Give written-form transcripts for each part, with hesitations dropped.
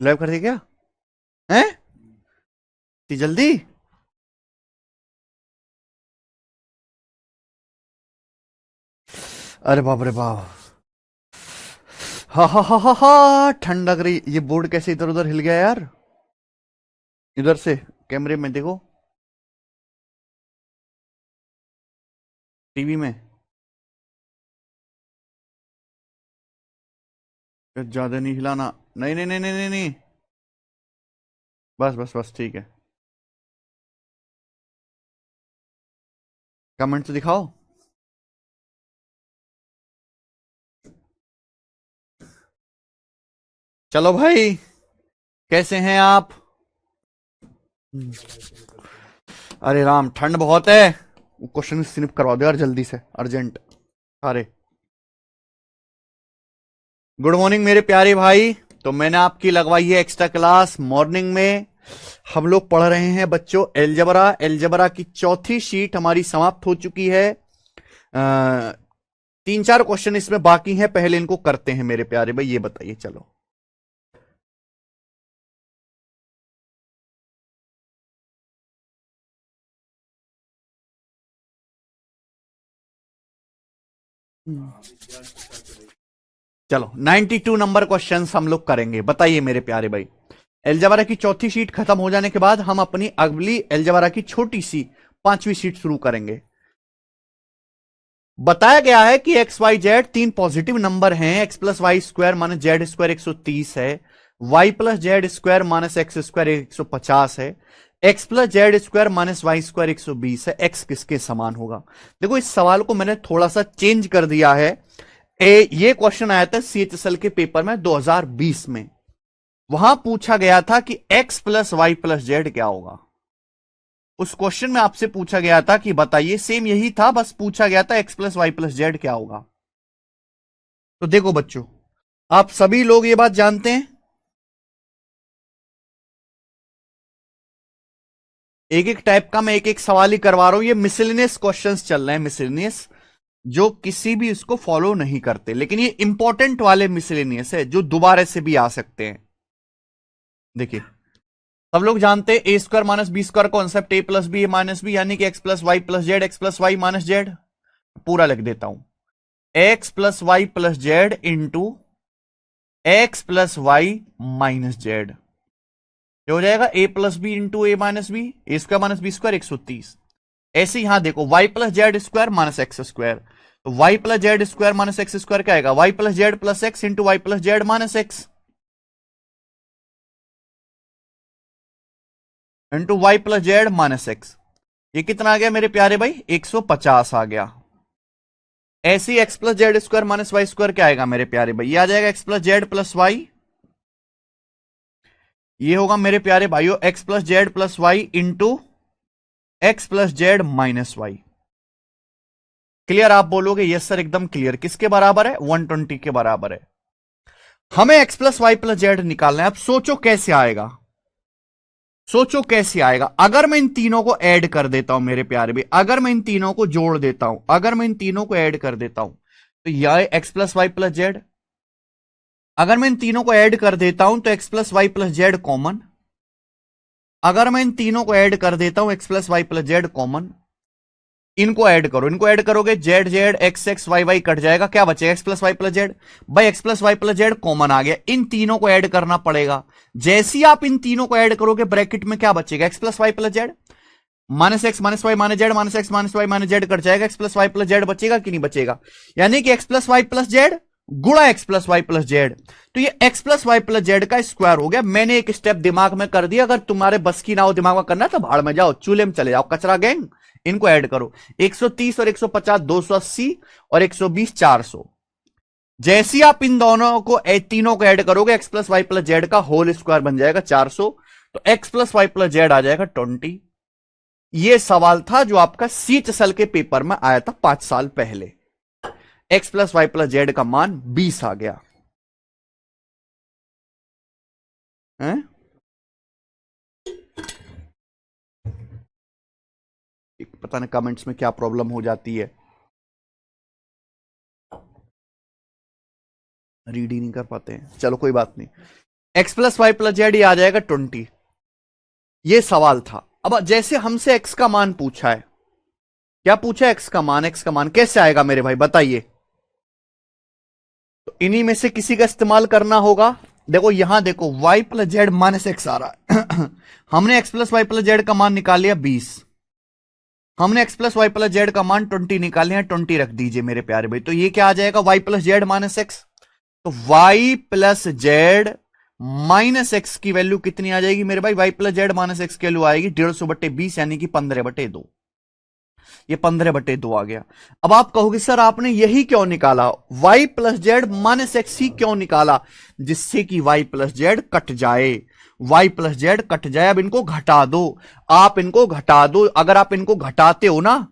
Live कर दिया क्या? हैं? इतनी जल्दी? अरे बाप रे बाप। हा, ठंड लग रही। ये बोर्ड कैसे इधर उधर हिल गया यार? इधर से कैमरे में देखो, टीवी में। ज्यादा नहीं हिलाना। नहीं नहीं नहीं नहीं नहीं नहीं। बस बस बस ठीक है। कमेंट तो दिखाओ। चलो भाई, कैसे हैं आप? अरे राम, ठंड बहुत है। क्वेश्चन स्निप करवा दो यार जल्दी से, अर्जेंट। अरे गुड मॉर्निंग मेरे प्यारे भाई। तो मैंने आपकी लगवाई है एक्स्ट्रा क्लास मॉर्निंग में। हम लोग पढ़ रहे हैं बच्चों एलजबरा। एलजबरा की चौथी शीट हमारी समाप्त हो चुकी है। 3-4 क्वेश्चन इसमें बाकी हैं, पहले इनको करते हैं मेरे प्यारे भाई। ये बताइए चलो। चलो 92 नंबर क्वेश्चन हम लोग करेंगे। बताइए मेरे प्यारे भाई, एलजबरा की चौथी शीट खत्म हो जाने के बाद हम अपनी अगली एलजबरा की छोटी सी 5वीं शीट शुरू करेंगे। बताया गया है कि x Y z 3 positive number हैं। X plus Y square minus z square 130 है। Y plus Z square minus x square 150 है। X plus Z square minus y square 120 है। एक्स किसके समान होगा? देखो इस सवाल को मैंने थोड़ा सा चेंज कर दिया है। ये क्वेश्चन आया था सीएचएसएल के पेपर में 2020 में। वहां पूछा गया था कि x plus Y plus Z क्या होगा। उस क्वेश्चन में आपसे पूछा गया था कि बताइए, सेम यही था, बस पूछा गया था X plus Y plus Z क्या होगा। तो देखो बच्चों, आप सभी लोग ये बात जानते हैं। एक एक टाइप का मैं एक एक सवाल ही करवा रहा हूं। ये मिसलिनियस क्वेश्चंस चल रहे हैं, मिसलिनियस, जो किसी भी इसको फॉलो नहीं करते, लेकिन ये इंपॉर्टेंट वाले मिसलिनियस है जो दोबारा से भी आ सकते हैं। देखिए, सब लोग जानते हैं a square minus B square concept, a plus b minus b, यानी कि x plus Y plus Z, x plus y minus z. पूरा लिख देता हूं, x plus Y plus z into x plus y minus z. हो जाएगा a plus B into A minus B, A square minus B square 130। ऐसे यहां देखो, y plus Z square minus x square, तो y plus Z square minus x square क्या आएगा? Y plus Z plus X into Y plus Z minus X into Y plus Z minus X. ये कितना आ गया मेरे प्यारे भाई? 150 आ गया। ऐसे ही x plus Z square minus y square क्या आएगा मेरे प्यारे भाई? ये आ जाएगा x plus Z plus y. ये होगा मेरे प्यारे भाइयों x plus Z plus y into x plus Z minus y. Clear? आप बोलोगे यस सर एकदम क्लियर। किसके बराबर है? 120 के बराबर है। हमें X plus Y plus Z निकालना है। अब सोचो कैसे आएगा, सोचो कैसे आएगा। अगर मैं इन तीनों को ऐड कर देता हूं मेरे प्यारे भाई, अगर मैं इन तीनों को जोड़ देता हूं, अगर मैं इन तीनों को ऐड कर देता हूं, तो यह X plus Y plus Z. अगर मैं इन तीनों को ऐड कर देता हूं तो x plus Y plus z common. अगर मैं इन तीनों को ऐड कर देता हूं x plus Y plus z common, इनको ऐड करो, इनको ऐड करोगे z z x x y y cut जाएगा, क्या बचेगा? X plus Y plus z. भाई x plus Y plus z common आ गया, इन तीनों को ऐड करना पड़ेगा। जैसे ही आप इन तीनों को ऐड करोगे ब्रैकेट में क्या बचेगा? X plus Y plus Z minus x minus y minus z, minus x minus y minus z cut जाएगा, x plus Y plus z बचेगा कि नहीं बचेगा? यानी कि x plus Y plus z गुणा x plus Y plus z. तो ये x plus Y plus Z का स्क्वायर हो गया। मैंने एक स्टेप दिमाग में कर दिया, अगर तुम्हारे बस की ना हो दिमाग में करना तो भाड़ में जाओ, चूल्हे में चले जाओ, कचरा गैंग। इनको ऐड करो, 130 और 150 280 और 120 400। जैसे ही आप इन दोनों को तीनों को ऐड करोगे x plus Y plus Z का होल स्क्वायर बन जाएगा 400, तो x plus Y plus z आ जाएगा 20। ये सवाल था जो आपका CHSL के पेपर में आया था 5 साल पहले। X plus Y plus Z का मान 20 आ गया है? पता नहीं कमेंट्स में क्या प्रॉब्लम हो जाती है, रीड ही नहीं कर पाते हैं। चलो कोई बात नहीं, x plus Y plus z आ जाएगा 20। ये सवाल था। अब जैसे हमसे एक्स का मान पूछा है, क्या पूछा? एक्स का मान कैसे आएगा मेरे भाई बताइए? तो इन्हीं में से किसी का इस्तेमाल करना होगा। देखो यहां देखो, y plus Z minus x आ रहा है हमने x plus Y plus Z का मान निकाल लिया 20, हमने x plus Y plus Z का मान 20 निकाल लिया, 20 रख दीजिए मेरे प्यारे भाई। तो ये क्या आ जाएगा? Y plus Z minus x. तो y plus Z minus x की वैल्यू कितनी आ जाएगी मेरे भाई? Y plus Z minus x की वैल्यू आएगी 150/20 यानी कि 15/2। ये 15/2 आ गया। अब आप कहोगे सर आपने यही क्यों निकाला, y plus Z minus x ही क्यों निकाला? जिससे कि वाई प्लस जेड कट जाए, वाई प्लस जेड कट जाए। अब इनको घटा दो, आप इनको घटा दो। अगर आप इनको घटाते हो ना,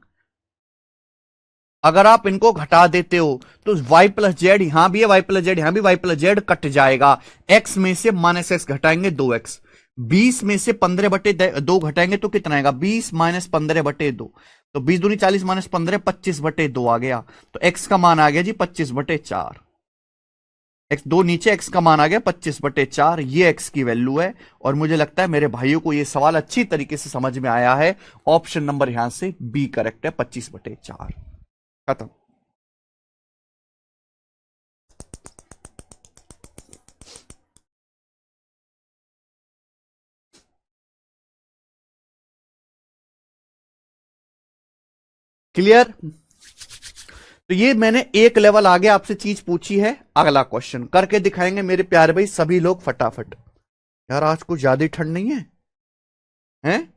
अगर आप इनको घटा देते हो तो y प्लस जेड यहां भी है, y प्लस जेड यहां भी, y प्लस जेड कट जाएगा। x में से माइनस एक्स घटाएंगे 2x, 20 में से 15/2 घटाएंगे तो कितना आएगा? 20 माइनस 15/2। तो 20 दूनी 40 माइनस 15 25/2 आ गया। तो x का मान आ गया जी 25/4। x दो नीचे, x का मान आ गया 25/4। ये x की वैल्यू है। और मुझे लगता है मेरे भाइयों को यह सवाल अच्छी तरीके से समझ में आया है। ऑप्शन नंबर यहां से बी करेक्ट है, 25/4। खत्म। क्लियर? तो ये मैंने एक लेवल आगे आपसे चीज पूछी है। अगला क्वेश्चन करके दिखाएंगे मेरे प्यारे भाई सभी लोग फटाफट। यार आज कुछ ज्यादा ठंड नहीं है, हैं?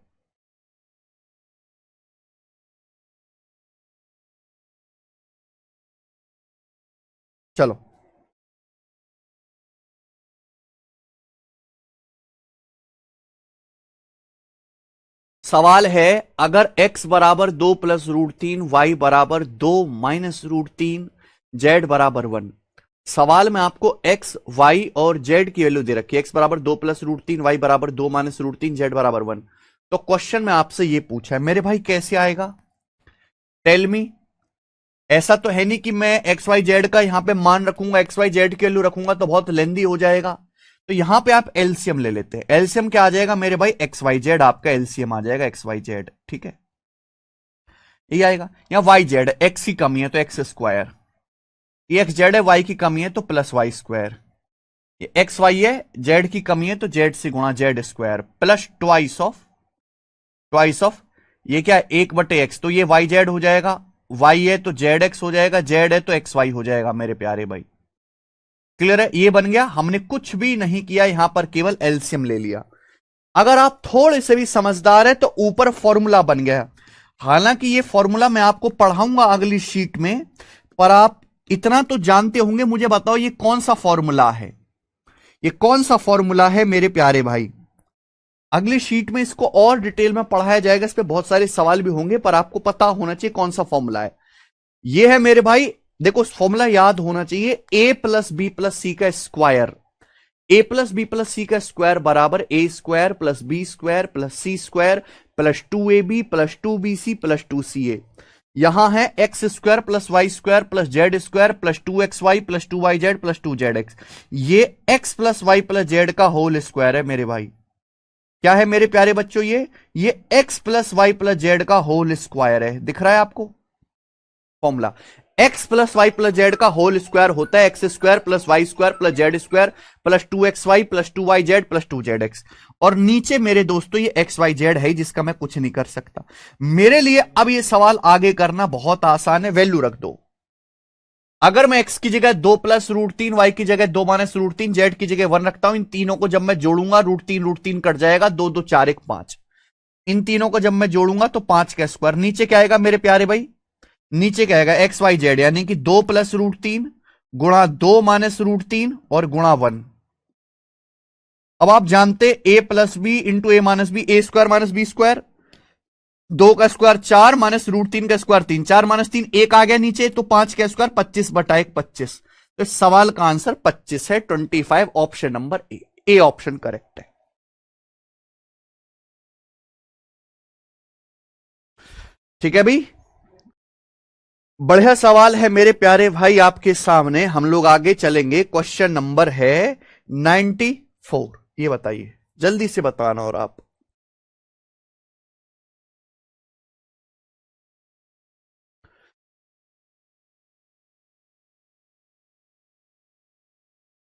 चलो सवाल है, अगर x बराबर 2 प्लस √3, y बराबर 2 माइनस √3, z बराबर 1। सवाल में आपको x, y और z की वैल्यू दे रखी है। x बराबर 2 प्लस √3, y बराबर 2 माइनस √3, z बराबर 1। तो क्वेश्चन में आपसे ये पूछा है मेरे भाई कैसे आएगा? Tell me. ऐसा तो है नहीं कि मैं एक्स वाई जेड का यहां पे मान रखूंगा, एक्स वाई जेड की वैल्यू रखूंगा तो बहुत लेंदी हो जाएगा। तो यहां पे आप एलसीएम ले लेते हैं। एलसीएम क्या आ जाएगा मेरे भाई? एक्स वाई जेड आपका एलसीएम आ जाएगा, एक्स वाई जेड। ठीक है, ये आएगा। यहां वाई जेड, एक्स की कमी है तो एक्स स्क्वायर, ये एक्स जेड है, वाई की कमी है तो प्लस वाई स्क्वायर, ये एक्स वाई है, जेड की कमी है तो जेड से गुणा Z square, plus twice of ये क्या है? 1/x। तो ये वाई जेड हो जाएगा, वाई है तो जेड एक्स हो जाएगा, जेड है तो एक्स वाई हो जाएगा मेरे प्यारे भाई। क्लियर है? ये बन गया। हमने कुछ भी नहीं किया यहां पर, केवल एलसीएम ले लिया। अगर आप थोड़े से भी समझदार है तो ऊपर फॉर्मूला बन गया। हालांकि ये फॉर्मूला मैं आपको पढ़ाऊंगा अगली शीट में, पर आप इतना तो जानते होंगे। मुझे बताओ ये कौन सा फॉर्मूला है, ये कौन सा फॉर्मूला है मेरे प्यारे भाई? अगली शीट में इसको और डिटेल में पढ़ाया जाएगा, इस पे बहुत सारे सवाल भी होंगे, पर आपको पता होना चाहिए कौन सा फॉर्मूला है। ये है मेरे भाई, देखो फॉर्मूला याद होना चाहिए, a plus B plus c का square. a plus B plus c का स्क्वायर बराबर a square plus B square plus C square plus 2ab plus 2bc plus 2ca। यहां है x square plus Y square plus Z square plus 2xy plus 2yz plus 2zx। ये x plus Y plus Z का whole square है मेरे भाई। क्या है मेरे प्यारे बच्चों? ये x plus Y plus Z का होल स्क्वायर है। दिख रहा है आपको formula? x plus Y plus Z का होल स्क्वायर होता है x square plus Y square plus Z square plus 2xy plus 2yz plus 2zx। और नीचे मेरे दोस्तों ये xyz है जिसका मैं कुछ नहीं कर सकता। मेरे लिए अब ये सवाल आगे करना बहुत आसान है। वैल्यू रख दो। अगर मैं x की जगह 2 प्लस √3, y की जगह 2 माइनस √3, z की जगह 1 रखता हूं, इन तीनों को जब मैं जोड़ूंगा √3 कट जाएगा, 2 2 4 1 5। इन तीनों को जब मैं जोड़ूंगा तो 5 का स्क्वायर। नीचे क्या आएगा मेरे प्यारे भाई? नीचे क्या आएगा? एक्स वाई जेड, यानी कि 2 प्लस √3 गुणा 2 - √3 और गुणा 1। अब आप जानते a plus B into A minus B, A square minus B square, 2 का स्क्वायर 4 -√3 का स्क्वायर 3, 4 - 3 1 आ गया नीचे, तो 5 का स्क्वायर 25/1 25। तो इस सवाल का आंसर 25 है, 25, option number A option correct है। ठीक है भाई, बढ़िया सवाल है मेरे प्यारे भाई आपके सामने। हम लोग आगे चलेंगे, क्वेश्चन नंबर है 94। ये बताइए, जल्दी से बताना। और आप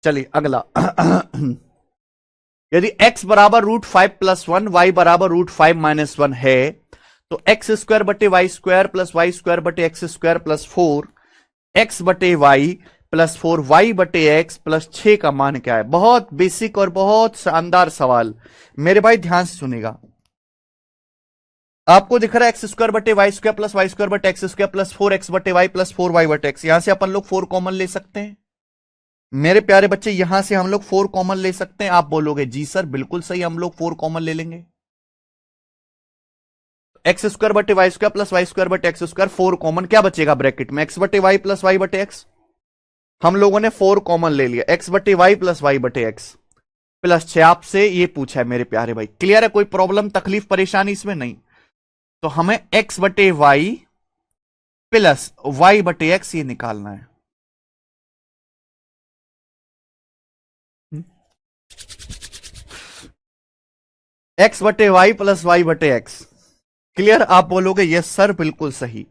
चलिए अगला। यदि x बराबर √5 + 1, y बराबर √5 - 1 है, तो एक्स स्क्वायर बटे Y square plus Y square बटे एक्स स्क्वायर प्लस 4 एक्स बटे वाई प्लस 4 वाई बटे एक्स प्लस 6 का मान क्या है? बहुत बेसिक और बहुत शानदार सवाल, मेरे भाई ध्यान से सुनेगा। आपको दिख रहा है एक्स स्क्वायर बटे वाई स्क्वायर बटे एक्स स्क्वायर प्लस 4 एक्स बटे वाई प्लस 4 वाई बटे एक्स। यहां से अपन लोग 4 कॉमन ले सकते हैं मेरे प्यारे बच्चे, यहां से हम लोग 4 कॉमन ले सकते हैं। आप बोलोगे जी सर बिल्कुल सही, हम लोग 4 कॉमन ले लेंगे। एक्स स्क्वायर बटे Y square plus Y square बटे एक्स स्क्वायर, 4 कॉमन, क्या बचेगा ब्रैकेट में? एक्स बटे वाई प्लस वाई बटे एक्स। हम लोगों ने 4 कॉमन ले लिया, एक्स बटे वाई प्लस वाई बटे एक्स प्लस 6। आपसे ये पूछा है मेरे प्यारे भाई, क्लियर है? कोई प्रॉब्लम तकलीफ परेशानी इसमें नहीं? तो हमें एक्स बटे वाई प्लस वाई बटे एक्स ये निकालना है। एक्स बटे वाई प्लस वाई बटे एक्स, क्लियर? आप बोलोगे यस सर बिल्कुल सही।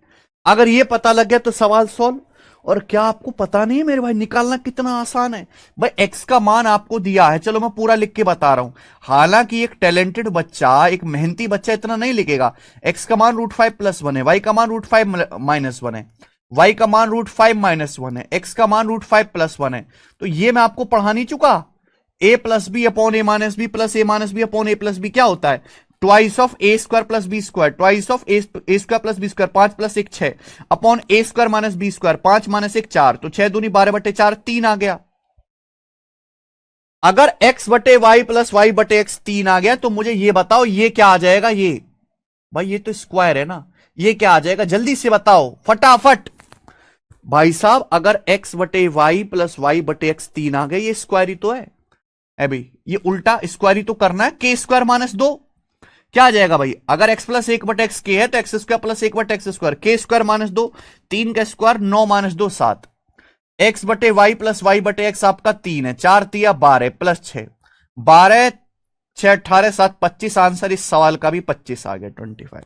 अगर ये पता लग गया तो सवाल सॉल्व। और क्या आपको पता नहीं है मेरे भाई, निकालना कितना आसान है? भाई एक्स का मान आपको दिया है, चलो मैं पूरा लिख के बता रहा हूं। हालांकि एक टैलेंटेड बच्चा, एक मेहनती बच्चा इतना नहीं लिखेगा। एक्स का मान √5 + 1 है, वाई का मान √5 - 1 है, वाई का मान √5 - 1 है, एक्स का मान √5 + 1 है। तो ये मैं आपको पढ़ा नहीं चुका? A plus B upon A minus B plus A minus B upon A plus B क्या होता है? Twice of A square plus B square, twice of A square plus B square, 5 + 1 6 upon A square minus B square, 5 - 1 4, तो 6 दूनी 12/4 3 आ गया। अगर x बटे Y plus Y बटे x 3 आ गया, तो मुझे ये बताओ ये क्या आ जाएगा? ये भाई ये तो स्क्वायर है ना, ये क्या आ जाएगा? जल्दी से बताओ फटाफट। भाई साहब अगर x बटे वाई प्लस वाई बटे एक्स 3 आ गए, ये स्क्वायर ही तो है। अभी ये उल्टा स्क्वायर ही तो करना है, के स्क्वायर माइनस 2। क्या आ जाएगा भाई? अगर x प्लस 1/x के है तो X square plus 1/x square, के स्क्वायर माइनस 2, 3 का स्क्वायर 9 - 2 7, एक्स बटे वाई प्लस वाई बटे एक्स आपका 3 है, 4 × 3 = 12 प्लस 6, 12 6 18 7 25। आंसर इस सवाल का भी 25 आ गया, 25।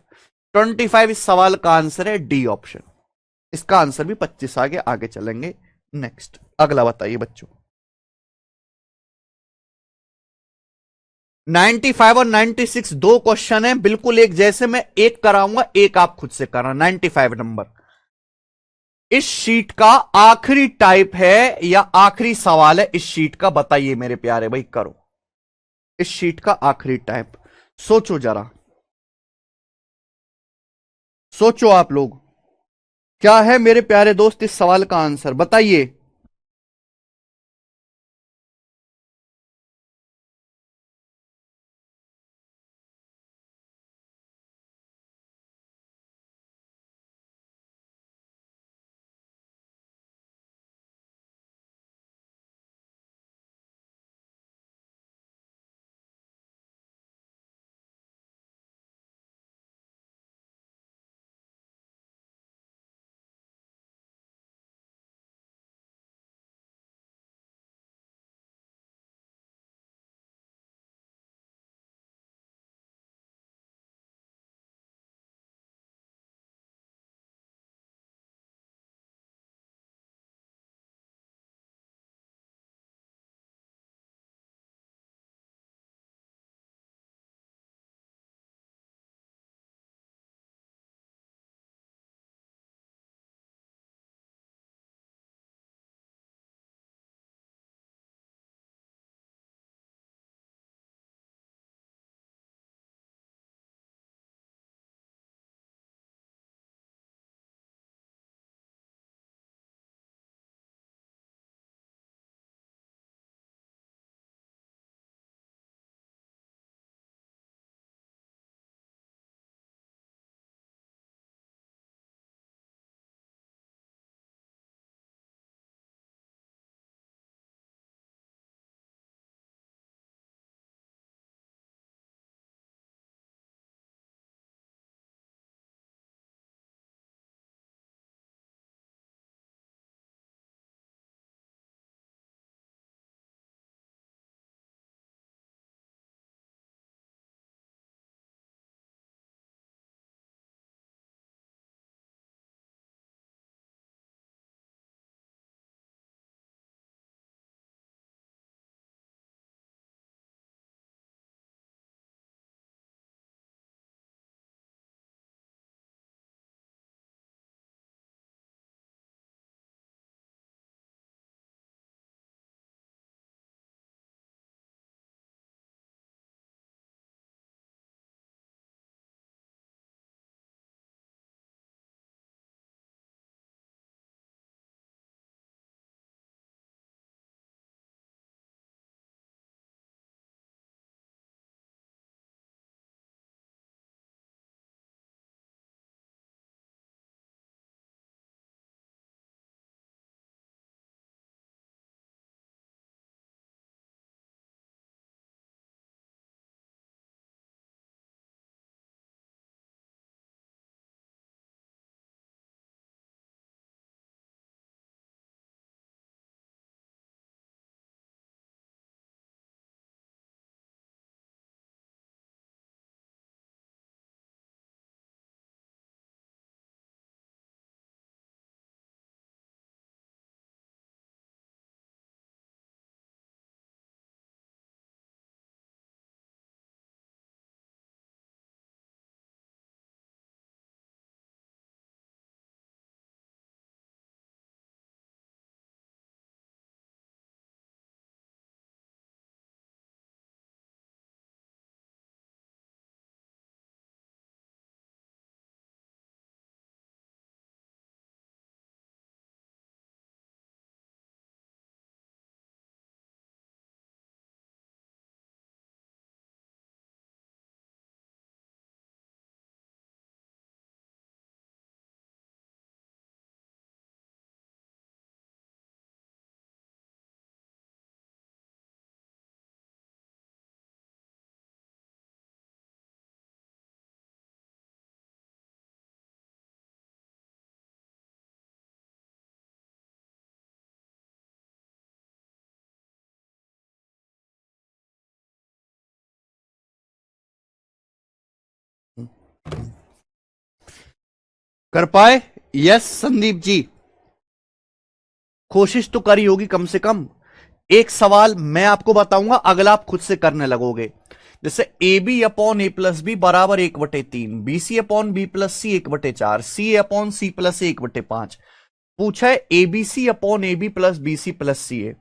25 इस सवाल का आंसर है, डी ऑप्शन। इसका आंसर भी 25 आ गया। आगे चलेंगे, नेक्स्ट अगला बताइए बच्चों। 95 और 96 दो क्वेश्चन है बिल्कुल एक जैसे, मैं एक कराऊंगा, एक आप खुद से करना। 95 नंबर इस शीट का आखिरी टाइप है या आखिरी सवाल है इस शीट का? बताइए मेरे प्यारे भाई, करो। इस शीट का आखिरी टाइप, सोचो जरा, सोचो आप लोग, क्या है मेरे प्यारे दोस्त इस सवाल का आंसर? बताइए। कर पाए? यस संदीप जी, कोशिश तो करी होगी कम से कम। एक सवाल मैं आपको बताऊंगा, अगला आप खुद से करने लगोगे। जैसे a B upon A plus b बराबर 1/3, b c upon b plus c 1/4, c upon c plus a 1/5। पूछा है a b c upon a b plus b C plus C a.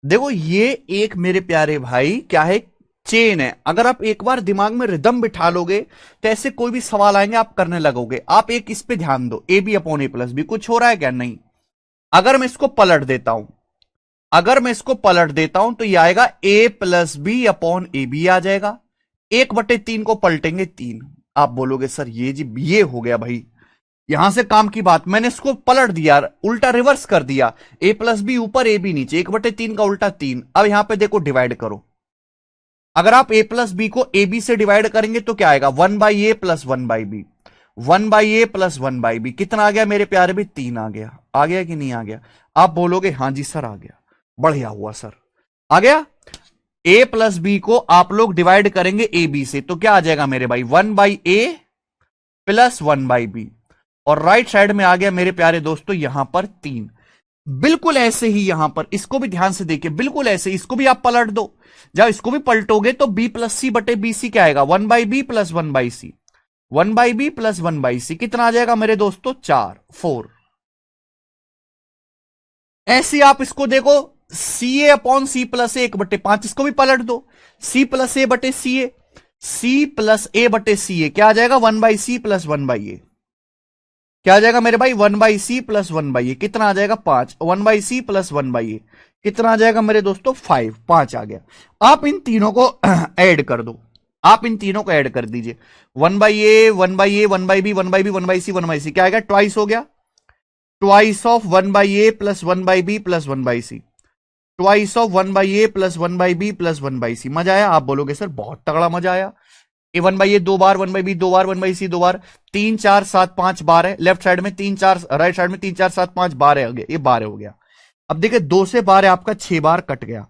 देखो ये एक मेरे प्यारे भाई क्या है, चेन है। अगर आप एक बार दिमाग में रिदम बिठा लोगे तो ऐसे कोई भी सवाल आएंगे आप करने लगोगे। आप एक इस पे ध्यान दो, A B upon A plus B, कुछ हो रहा है क्या? नहीं। अगर मैं इसको पलट देता हूं, अगर मैं इसको पलट देता हूं तो ये आएगा a plus B upon a b आ जाएगा। 1/3 को पलटेंगे 3। आप बोलोगे सर ये जी ये हो गया भाई, यहां से काम की बात। मैंने इसको पलट दिया, उल्टा रिवर्स कर दिया। ए प्लस बी ऊपर ए बी नीचे, 1/3 का उल्टा 3। अब यहां पे देखो डिवाइड करो। अगर आप ए प्लस बी को ए बी से डिवाइड करेंगे तो क्या आएगा? 1/a plus 1/b, 1/a plus 1/b। कितना आ गया मेरे प्यारे भी? 3 आ गया। आ गया कि नहीं आ गया? आप बोलोगे हां जी सर आ गया, बढ़िया हुआ सर आ गया। ए प्लस बी को आप लोग डिवाइड करेंगे ए बी से तो क्या आ जाएगा मेरे भाई? 1/a plus 1/b। और राइट साइड में आ गया मेरे प्यारे दोस्तों यहां पर 3। बिल्कुल ऐसे ही यहां पर इसको भी ध्यान से देखिए, बिल्कुल ऐसे इसको भी आप पलट दो। जब इसको भी पलटोगे तो b प्लस सी बटे बी सी क्या आएगा? 1/b plus 1/c, 1/b plus 1/c। कितना आ जाएगा मेरे दोस्तों? 4। ऐसे आप इसको देखो, सी ए अपॉन सी प्लस ए 1/5, इसको भी पलट दो। सी प्लस ए बटे सी ए, सी प्लस ए बटे सी ए क्या आ जाएगा? 1/c plus 1/a। क्या आ जाएगा मेरे भाई? 1/c plus 1/a। कितना आ जाएगा? 5। 1/c प्लस 1/a कितना आ जाएगा मेरे दोस्तों? 5। 5 आ गया। आप इन तीनों को ऐड कर दो, आप इन तीनों को ऐड कर दीजिए। 1/a 1/a 1/b 1/b 1/c 1/c क्या आएगा? ट्वाइस हो गया। Twice of 1/a plus 1/b plus 1/c, twice of 1/a plus 1/b plus 1/c। मजा आया? आप बोलोगे सर बहुत तगड़ा मजा आया। ए 1/a 2 बार, 1/b 2 बार, 1/c 2 बार, 3 4 7 5 बार है। लेफ्ट साइड में 3 4, राइट साइड में 3 4 7 5 बार है, ये 12 हो गया। अब देखिए 2 से 12 आपका 6 बार कट गया,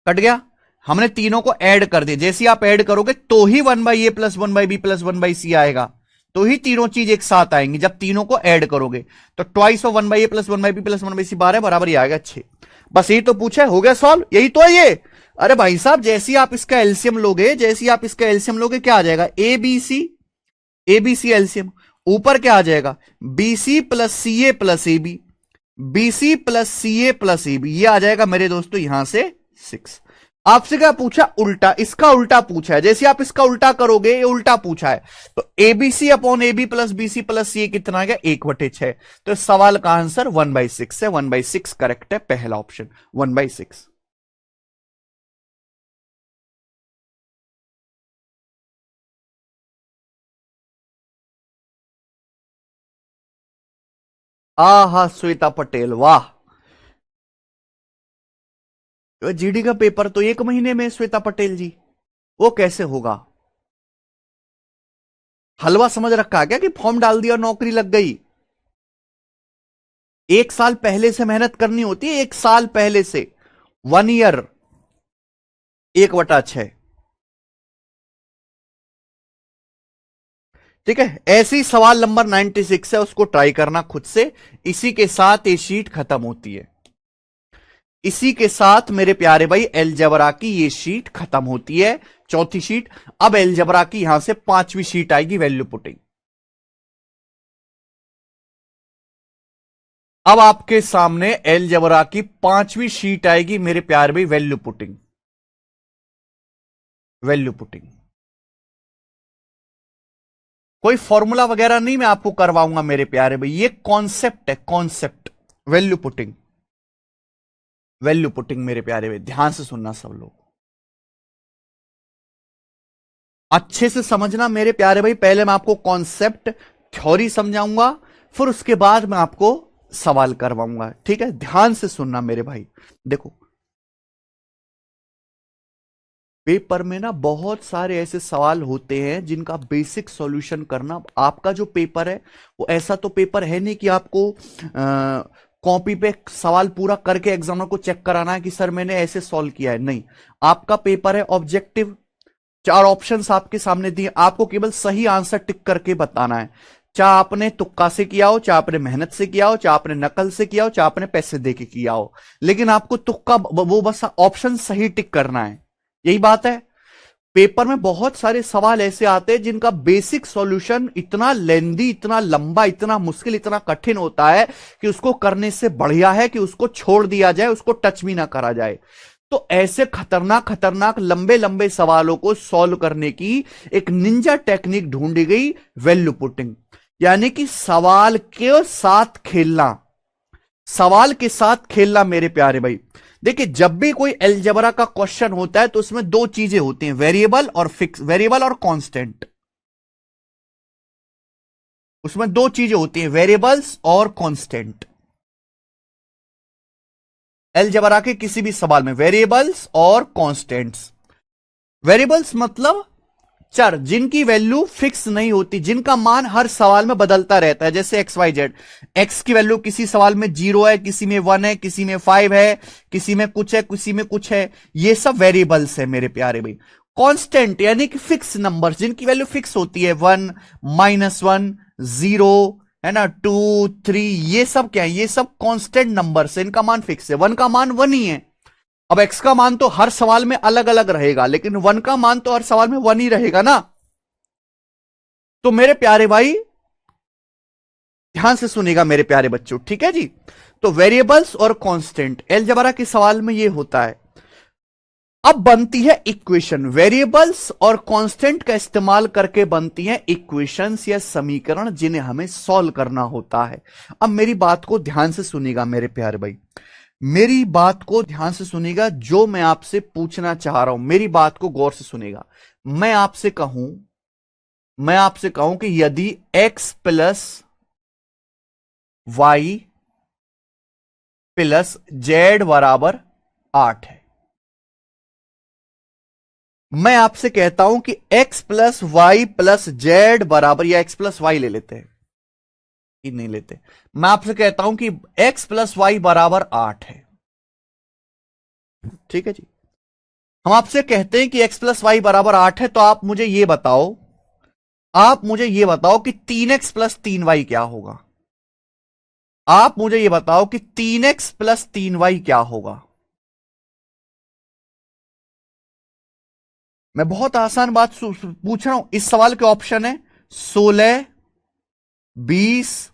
कट गया। हमने तीनों को ऐड कर दिया। जैसे आप ऐड करोगे तो ही 1/a plus 1/b plus 1/c आएगा, तो ही तीनों चीज एक साथ आएंगी जब तीनों को ऐड करोगे। तो twice of 1/a plus 1/b plus 1/c 12 बराबर ही आएगा 6। बस यही तो पूछा है, हो गया सॉल्व, यही तो है ये। अरे भाई साहब जैसे आप इसका एलसीएम लोगे, जैसे आप इसका एलसीएम लोगे क्या आ जाएगा? ए बी सी एलसीएम, ऊपर क्या आ जाएगा? B C plus C A plus A B, B C plus C A plus A B, ये आ जाएगा मेरे दोस्तों यहां से 6। आपसे क्या पूछा? उल्टा, इसका उल्टा पूछा है। जैसे आप इसका उल्टा करोगे, ये उल्टा पूछा है। तो abc upon a b plus b C plus c कितना आ गया? 1/6। तो इस सवाल का आंसर 1/6 है। 1/6 करेक्ट है, पहला ऑप्शन 1/6। आहा श्वेता पटेल, वाह। जीडी का पेपर तो 1 महीने में श्वेता पटेल जी, वो कैसे होगा? हलवा समझ रखा है क्या कि फॉर्म डाल दिया और नौकरी लग गई? 1 साल पहले से मेहनत करनी होती है, 1 साल पहले से। 1 ईयर 1/6। ठीक है, ऐसे ही सवाल नंबर 96 है, उसको ट्राई करना खुद से। इसी के साथ ये शीट खत्म होती है। इसी के साथ मेरे प्यारे भाई एलजेब्रा की ये शीट खत्म होती है, चौथी शीट। अब एलजेब्रा की यहां से 5वीं शीट आएगी, वैल्यू पुटिंग। अब आपके सामने एलजेब्रा की 5वीं शीट आएगी मेरे प्यारे भाई, वैल्यू पुटिंग। वैल्यू पुटिंग कोई फॉर्मूला वगैरह नहीं मैं आपको करवाऊंगा मेरे प्यारे भाई, ये कॉन्सेप्ट है, concept. Value putting, value putting मेरे प्यारे भाई, ध्यान से सुनना सब लोग, अच्छे से समझना मेरे प्यारे भाई। पहले मैं आपको कॉन्सेप्ट थ्योरी समझाऊंगा, फिर उसके बाद मैं आपको सवाल करवाऊंगा। ठीक है, ध्यान से सुनना मेरे भाई। देखो पेपर में ना बहुत सारे ऐसे सवाल होते हैं जिनका बेसिक सॉल्यूशन करना, आपका जो पेपर है वो ऐसा तो पेपर है नहीं कि आपको कॉपी पे सवाल पूरा करके एग्जामर को चेक कराना है कि सर मैंने ऐसे सॉल्व किया है। नहीं, आपका पेपर है ऑब्जेक्टिव, 4 ऑप्शंस आपके सामने दिए, आपको केवल सही आंसर टिक करके बताना है। चाहे आपने तुक्का से किया हो, चाहे आपने मेहनत से किया हो, चाहे आपने नकल से किया हो, चाहे आपने पैसे दे के किया हो, लेकिन आपको तुक्का वो बस ऑप्शन सही टिक करना है। यही बात है। पेपर में बहुत सारे सवाल ऐसे आते हैं जिनका बेसिक सॉल्यूशन इतना लेंदी, इतना लंबा, इतना मुश्किल, इतना कठिन होता है कि उसको करने से बढ़िया है कि उसको छोड़ दिया जाए, उसको टच भी ना करा जाए। तो ऐसे खतरनाक खतरनाक लंबे लंबे सवालों को सॉल्व करने की एक निंजा टेक्निक ढूंढी गई, वैल्यू पुटिंग, यानी कि सवाल के साथ खेलना। सवाल के साथ खेलना मेरे प्यारे भाई। देखिए, जब भी कोई अलजेब्रा का क्वेश्चन होता है तो उसमें दो चीजें होती हैं, वेरिएबल और फिक्स, वेरिएबल और कांस्टेंट। उसमें दो चीजें होती हैं, वेरिएबल्स और कांस्टेंट। अलजेब्रा के किसी भी सवाल में वेरिएबल्स और कांस्टेंट्स। वेरिएबल्स मतलब चर जिनकी वैल्यू फिक्स नहीं होती, जिनका मान हर सवाल में बदलता रहता है, जैसे एक्स वाई जेड। एक्स की वैल्यू किसी सवाल में 0 है, किसी में 1 है, किसी में 5 है, किसी में कुछ है, किसी में कुछ है। ये सब वेरिएबल्स है मेरे प्यारे भाई। कांस्टेंट यानी कि फिक्स नंबर, जिनकी वैल्यू फिक्स होती है, 1, -1, 0, है ना, 2, 3, ये सब क्या है? ये सब कांस्टेंट नंबर है, इनका मान फिक्स है। 1 का मान 1 ही है। अब x का मान तो हर सवाल में अलग अलग रहेगा, लेकिन 1 का मान तो हर सवाल में 1 ही रहेगा ना। तो मेरे प्यारे भाई ध्यान से सुनिएगा मेरे प्यारे बच्चों, ठीक है जी। तो वेरिएबल्स और कांस्टेंट अलजेब्रा के सवाल में ये होता है। अब बनती है इक्वेशन, वेरिएबल्स और कांस्टेंट का इस्तेमाल करके बनती है इक्वेशंस या समीकरण, जिन्हें हमें सॉल्व करना होता है। अब मेरी बात को ध्यान से सुनिएगा मेरे प्यारे भाई, मेरी बात को ध्यान से सुनिएगा। जो मैं आपसे पूछना चाह रहा हूं, मेरी बात को गौर से सुनिएगा। मैं आपसे कहूं कि यदि x plus Y plus Z बराबर 8 है, मैं आपसे कहता हूं कि x plus Y plus Z बराबर, या x प्लस वाई ले लेते हैं, ये नहीं लेते, मैं आपसे कहता हूं कि x प्लस वाई बराबर 8 है, ठीक है जी। हम आपसे कहते हैं कि x प्लस वाई बराबर 8 है, तो आप मुझे यह बताओ, कि 3x प्लस 3y क्या होगा। आप मुझे यह बताओ कि 3x प्लस 3y क्या होगा। मैं बहुत आसान बात पूछ रहा हूं। इस सवाल के ऑप्शन है 16, 20,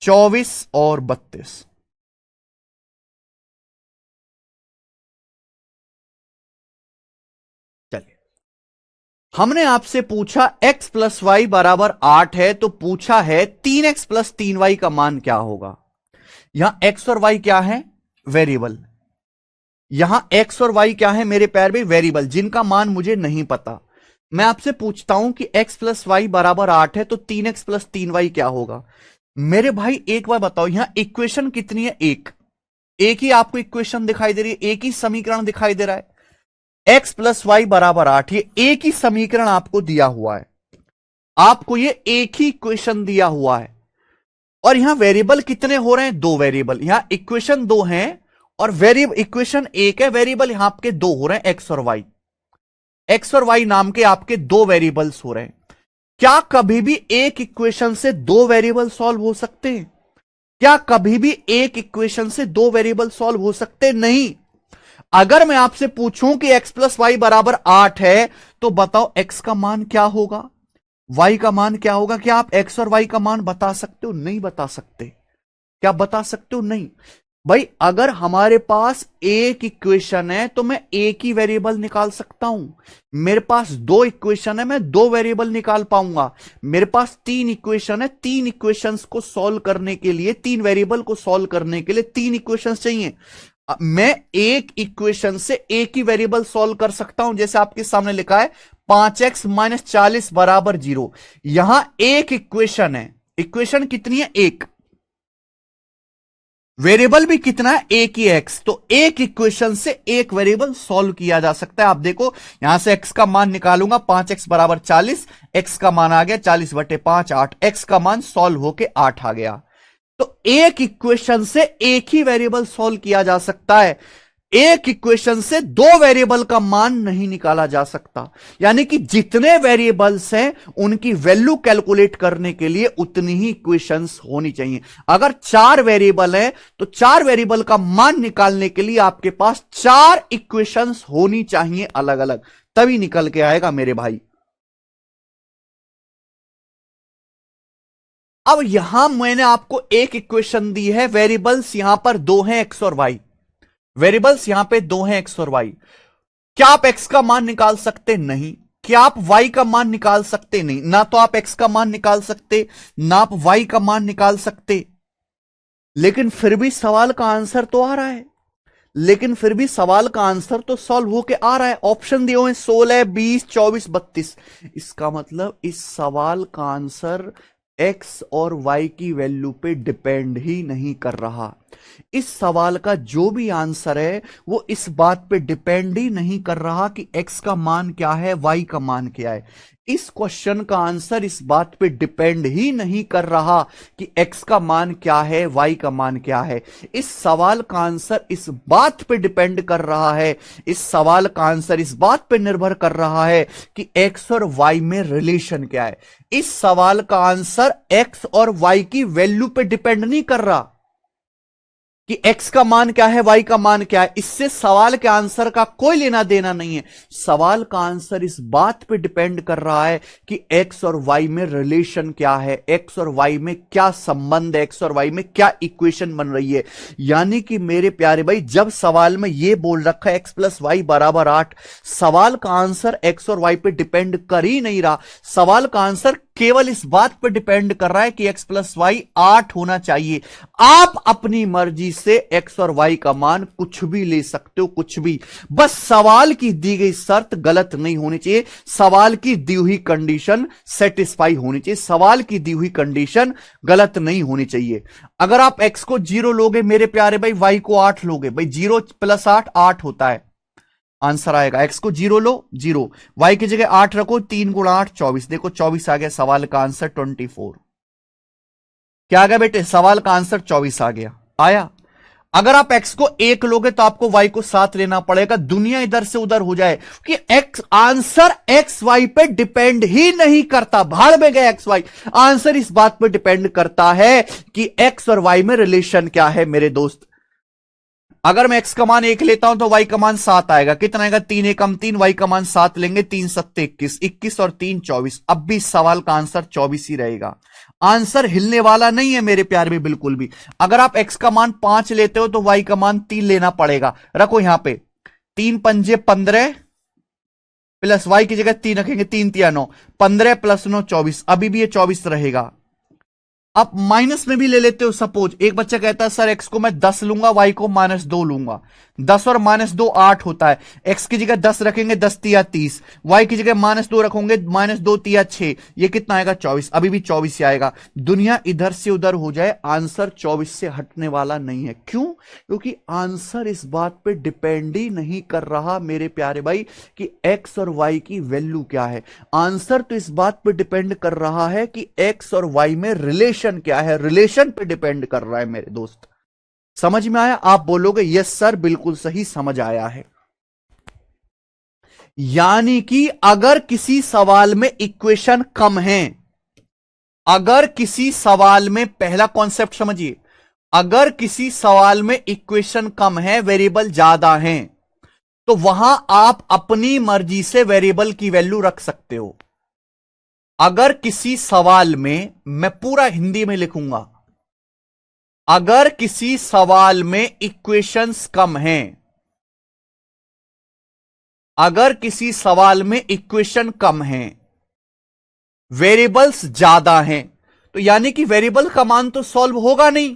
24 और 32। चलिए, हमने आपसे पूछा x प्लस वाई बराबर 8 है, तो पूछा है 3x प्लस 3y का मान क्या होगा। यहां x और y क्या है? वेरिएबल। यहां x और y क्या है मेरे प्यारे भाई? वेरिएबल, जिनका मान मुझे नहीं पता। मैं आपसे पूछता हूं कि x प्लस वाई बराबर 8 है, तो 3x प्लस 3y क्या होगा। मेरे भाई एक बार बताओ, यहां इक्वेशन कितनी है? एक ही आपको इक्वेशन दिखाई दे रही है, एक ही समीकरण दिखाई दे रहा है। x प्लस वाई बराबर 8, ये एक ही समीकरण आपको दिया हुआ है, आपको ये एक ही इक्वेशन दिया हुआ है। और यहां वेरिएबल कितने हो रहे हैं? 2 वेरिएबल। यहां इक्वेशन 2 हैं और वेरिएबल इक्वेशन 1 है, वेरिएबल यहां आपके 2 हो रहे हैं, एक्स और वाई। एक्स और वाई नाम के आपके 2 वेरिएबल्स हो रहे हैं। क्या कभी भी एक इक्वेशन से 2 वेरिएबल सॉल्व हो सकते हैं? क्या कभी भी एक इक्वेशन से 2 वेरिएबल सॉल्व हो सकते हैं? नहीं। अगर मैं आपसे पूछूं कि x प्लस वाई बराबर 8 है, तो बताओ x का मान क्या होगा, y का मान क्या होगा। क्या आप x और y का मान बता सकते हो? नहीं बता सकते। क्या बता सकते हो? नहीं। भाई, अगर हमारे पास एक इक्वेशन है तो मैं एक ही वेरिएबल निकाल सकता हूं। मेरे पास 2 इक्वेशन है, मैं 2 वेरिएबल निकाल पाऊंगा। मेरे पास 3 इक्वेशन है, 3 इक्वेशंस को सॉल्व करने के लिए, 3 वेरिएबल को सॉल्व करने के लिए 3 इक्वेशंस चाहिए। मैं एक इक्वेशन से एक ही वेरिएबल सॉल्व कर सकता हूं, जैसे आपके सामने लिखा है 5x माइनस 40 बराबर 0। यहां एक इक्वेशन है, इक्वेशन कितनी है? एक। वेरिएबल भी कितना है? एक ही x। तो एक इक्वेशन से एक वेरिएबल सॉल्व किया जा सकता है। आप देखो, यहां से x का मान निकालूंगा, 5x बराबर 40, x का मान आ गया 40/5, 8, x का मान सॉल्व होके 8 आ गया। तो एक इक्वेशन से एक ही वेरिएबल सॉल्व किया जा सकता है। एक इक्वेशन से दो वेरिएबल का मान नहीं निकाला जा सकता। यानी कि जितने वेरिएबल्स हैं उनकी वैल्यू कैलकुलेट करने के लिए उतनी ही इक्वेशंस होनी चाहिए। अगर 4 वेरिएबल हैं तो 4 वेरिएबल का मान निकालने के लिए आपके पास 4 इक्वेशंस होनी चाहिए अलग अलग, तभी निकल के आएगा मेरे भाई। अब यहां मैंने आपको एक इक्वेशन दी है, वेरिएबल्स यहां पर दो हैं, एक्स और वाई। वेरिएबल्स यहां पे दो हैं, एक्स और वाई। क्या आप एक्स का मान निकाल सकते? नहीं। क्या आप वाई का मान निकाल सकते? नहीं। ना तो आप एक्स का मान निकाल सकते, ना आप वाई का मान निकाल सकते। लेकिन फिर भी सवाल का आंसर तो आ रहा है, लेकिन फिर भी सवाल का आंसर तो सॉल्व होके आ रहा है। ऑप्शन दिए हुए 16, 20, 24, 32। इसका मतलब इस सवाल का आंसर एक्स और वाई की वैल्यू पे डिपेंड ही नहीं कर रहा। इस सवाल का जो भी आंसर है वो इस बात पे डिपेंड ही नहीं कर रहा कि एक्स का मान क्या है, वाई का मान क्या है। इस क्वेश्चन का आंसर इस बात पे डिपेंड ही नहीं कर रहा कि एक्स का मान क्या है, वाई का मान क्या है। इस सवाल का आंसर इस बात पे डिपेंड कर रहा है, इस सवाल का आंसर इस बात पे निर्भर कर रहा है कि एक्स और वाई में रिलेशन क्या है। इस सवाल का आंसर एक्स और वाई की वैल्यू पे डिपेंड नहीं कर रहा कि एक्स का मान क्या है, वाई का मान क्या है। इससे सवाल के आंसर का कोई लेना देना नहीं है। सवाल का आंसर इस बात पे डिपेंड कर रहा है कि एक्स और वाई में रिलेशन क्या है, एक्स और वाई में क्या संबंध है, एक्स और वाई में क्या इक्वेशन बन रही है। यानी कि मेरे प्यारे भाई, जब सवाल में यह बोल रखा है एक्स प्लस वाई बराबर 8, सवाल का आंसर एक्स और वाई पे डिपेंड कर ही नहीं रहा। सवाल का आंसर केवल इस बात पर डिपेंड कर रहा है कि एक्स प्लस वाई 8 होना चाहिए। आप अपनी मर्जी से एक्स और वाई का मान कुछ भी ले सकते हो, कुछ भी। बस सवाल की दी गई शर्त गलत नहीं होनी चाहिए, सवाल की दी हुई कंडीशन सेटिस्फाई होनी चाहिए, सवाल की दी हुई कंडीशन गलत नहीं होनी चाहिए। अगर आप एक्स को 0 लोगे मेरे प्यारे भाई, वाई को 8 लोगे, भाई 0 प्लस 8 8 होता है, आंसर आएगा। एक्स को 0 लो 0, वाई की जगह 8 रखो, 3 गुणा 8 24, देखो 24 आ गया। सवाल का आंसर 24 क्या आ गया बेटे? सवाल का आंसर 24 आ गया, आया। अगर आप एक्स को 1 लोगे तो आपको वाई को 7 लेना पड़ेगा, दुनिया इधर से उधर हो जाए कि एक्स आंसर एक्स वाई पे डिपेंड ही नहीं करता। भाड़ में गए एक्स वाई, आंसर इस बात पे डिपेंड करता है कि एक्स और वाई में रिलेशन क्या है मेरे दोस्त। अगर मैं x का मान 1 लेता हूं तो y का मान 7 आएगा। कितना आएगा? 3 एकम 3, y का मान 7 लेंगे, 3 सत्ते 21, 21 और 3 24। अब भी सवाल का आंसर 24 ही रहेगा, आंसर हिलने वाला नहीं है मेरे प्यार में बिल्कुल भी। अगर आप x का मान 5 लेते हो तो y का मान 3 लेना पड़ेगा। रखो यहां पे 3 पंजे 15 प्लस y की जगह 3 रखेंगे, 3 तिया 9, 15 प्लस 9 24, अभी भी ये 24 रहेगा। आप माइनस में भी ले लेते हो। सपोज एक बच्चा कहता है सर एक्स को मैं 10 लूंगा, वाई को -2 लूंगा। 10 और -2 8 होता है। एक्स की जगह 10 रखेंगे, 10 तिया 30, वाई की जगह -2 रखोगे, -2 तिया 6, ये कितना आएगा? 24, अभी भी 24 ही आएगा। दुनिया इधर से उधर हो जाए, आंसर 24 से हटने वाला नहीं है। क्यों? क्योंकि आंसर इस बात पे डिपेंड ही नहीं कर रहा मेरे प्यारे भाई कि एक्स और वाई की वैल्यू क्या है। आंसर तो इस बात पे डिपेंड कर रहा है कि एक्स और वाई में रिलेशन क्या है, रिलेशन पे डिपेंड कर रहा है मेरे दोस्त। समझ में आया? आप बोलोगे यस सर, बिल्कुल सही समझ आया है। यानी कि अगर किसी सवाल में इक्वेशन कम है, अगर किसी सवाल में, पहला कॉन्सेप्ट समझिए, अगर किसी सवाल में इक्वेशन कम है, वेरिएबल ज्यादा हैं, तो वहां आप अपनी मर्जी से वेरिएबल की वैल्यू रख सकते हो। अगर किसी सवाल में, मैं पूरा हिंदी में लिखूंगा, अगर किसी सवाल में इक्वेशंस कम हैं, अगर किसी सवाल में इक्वेशन कम है, वेरिएबल्स ज्यादा हैं, तो यानी कि वेरिएबल का मान तो सॉल्व होगा नहीं,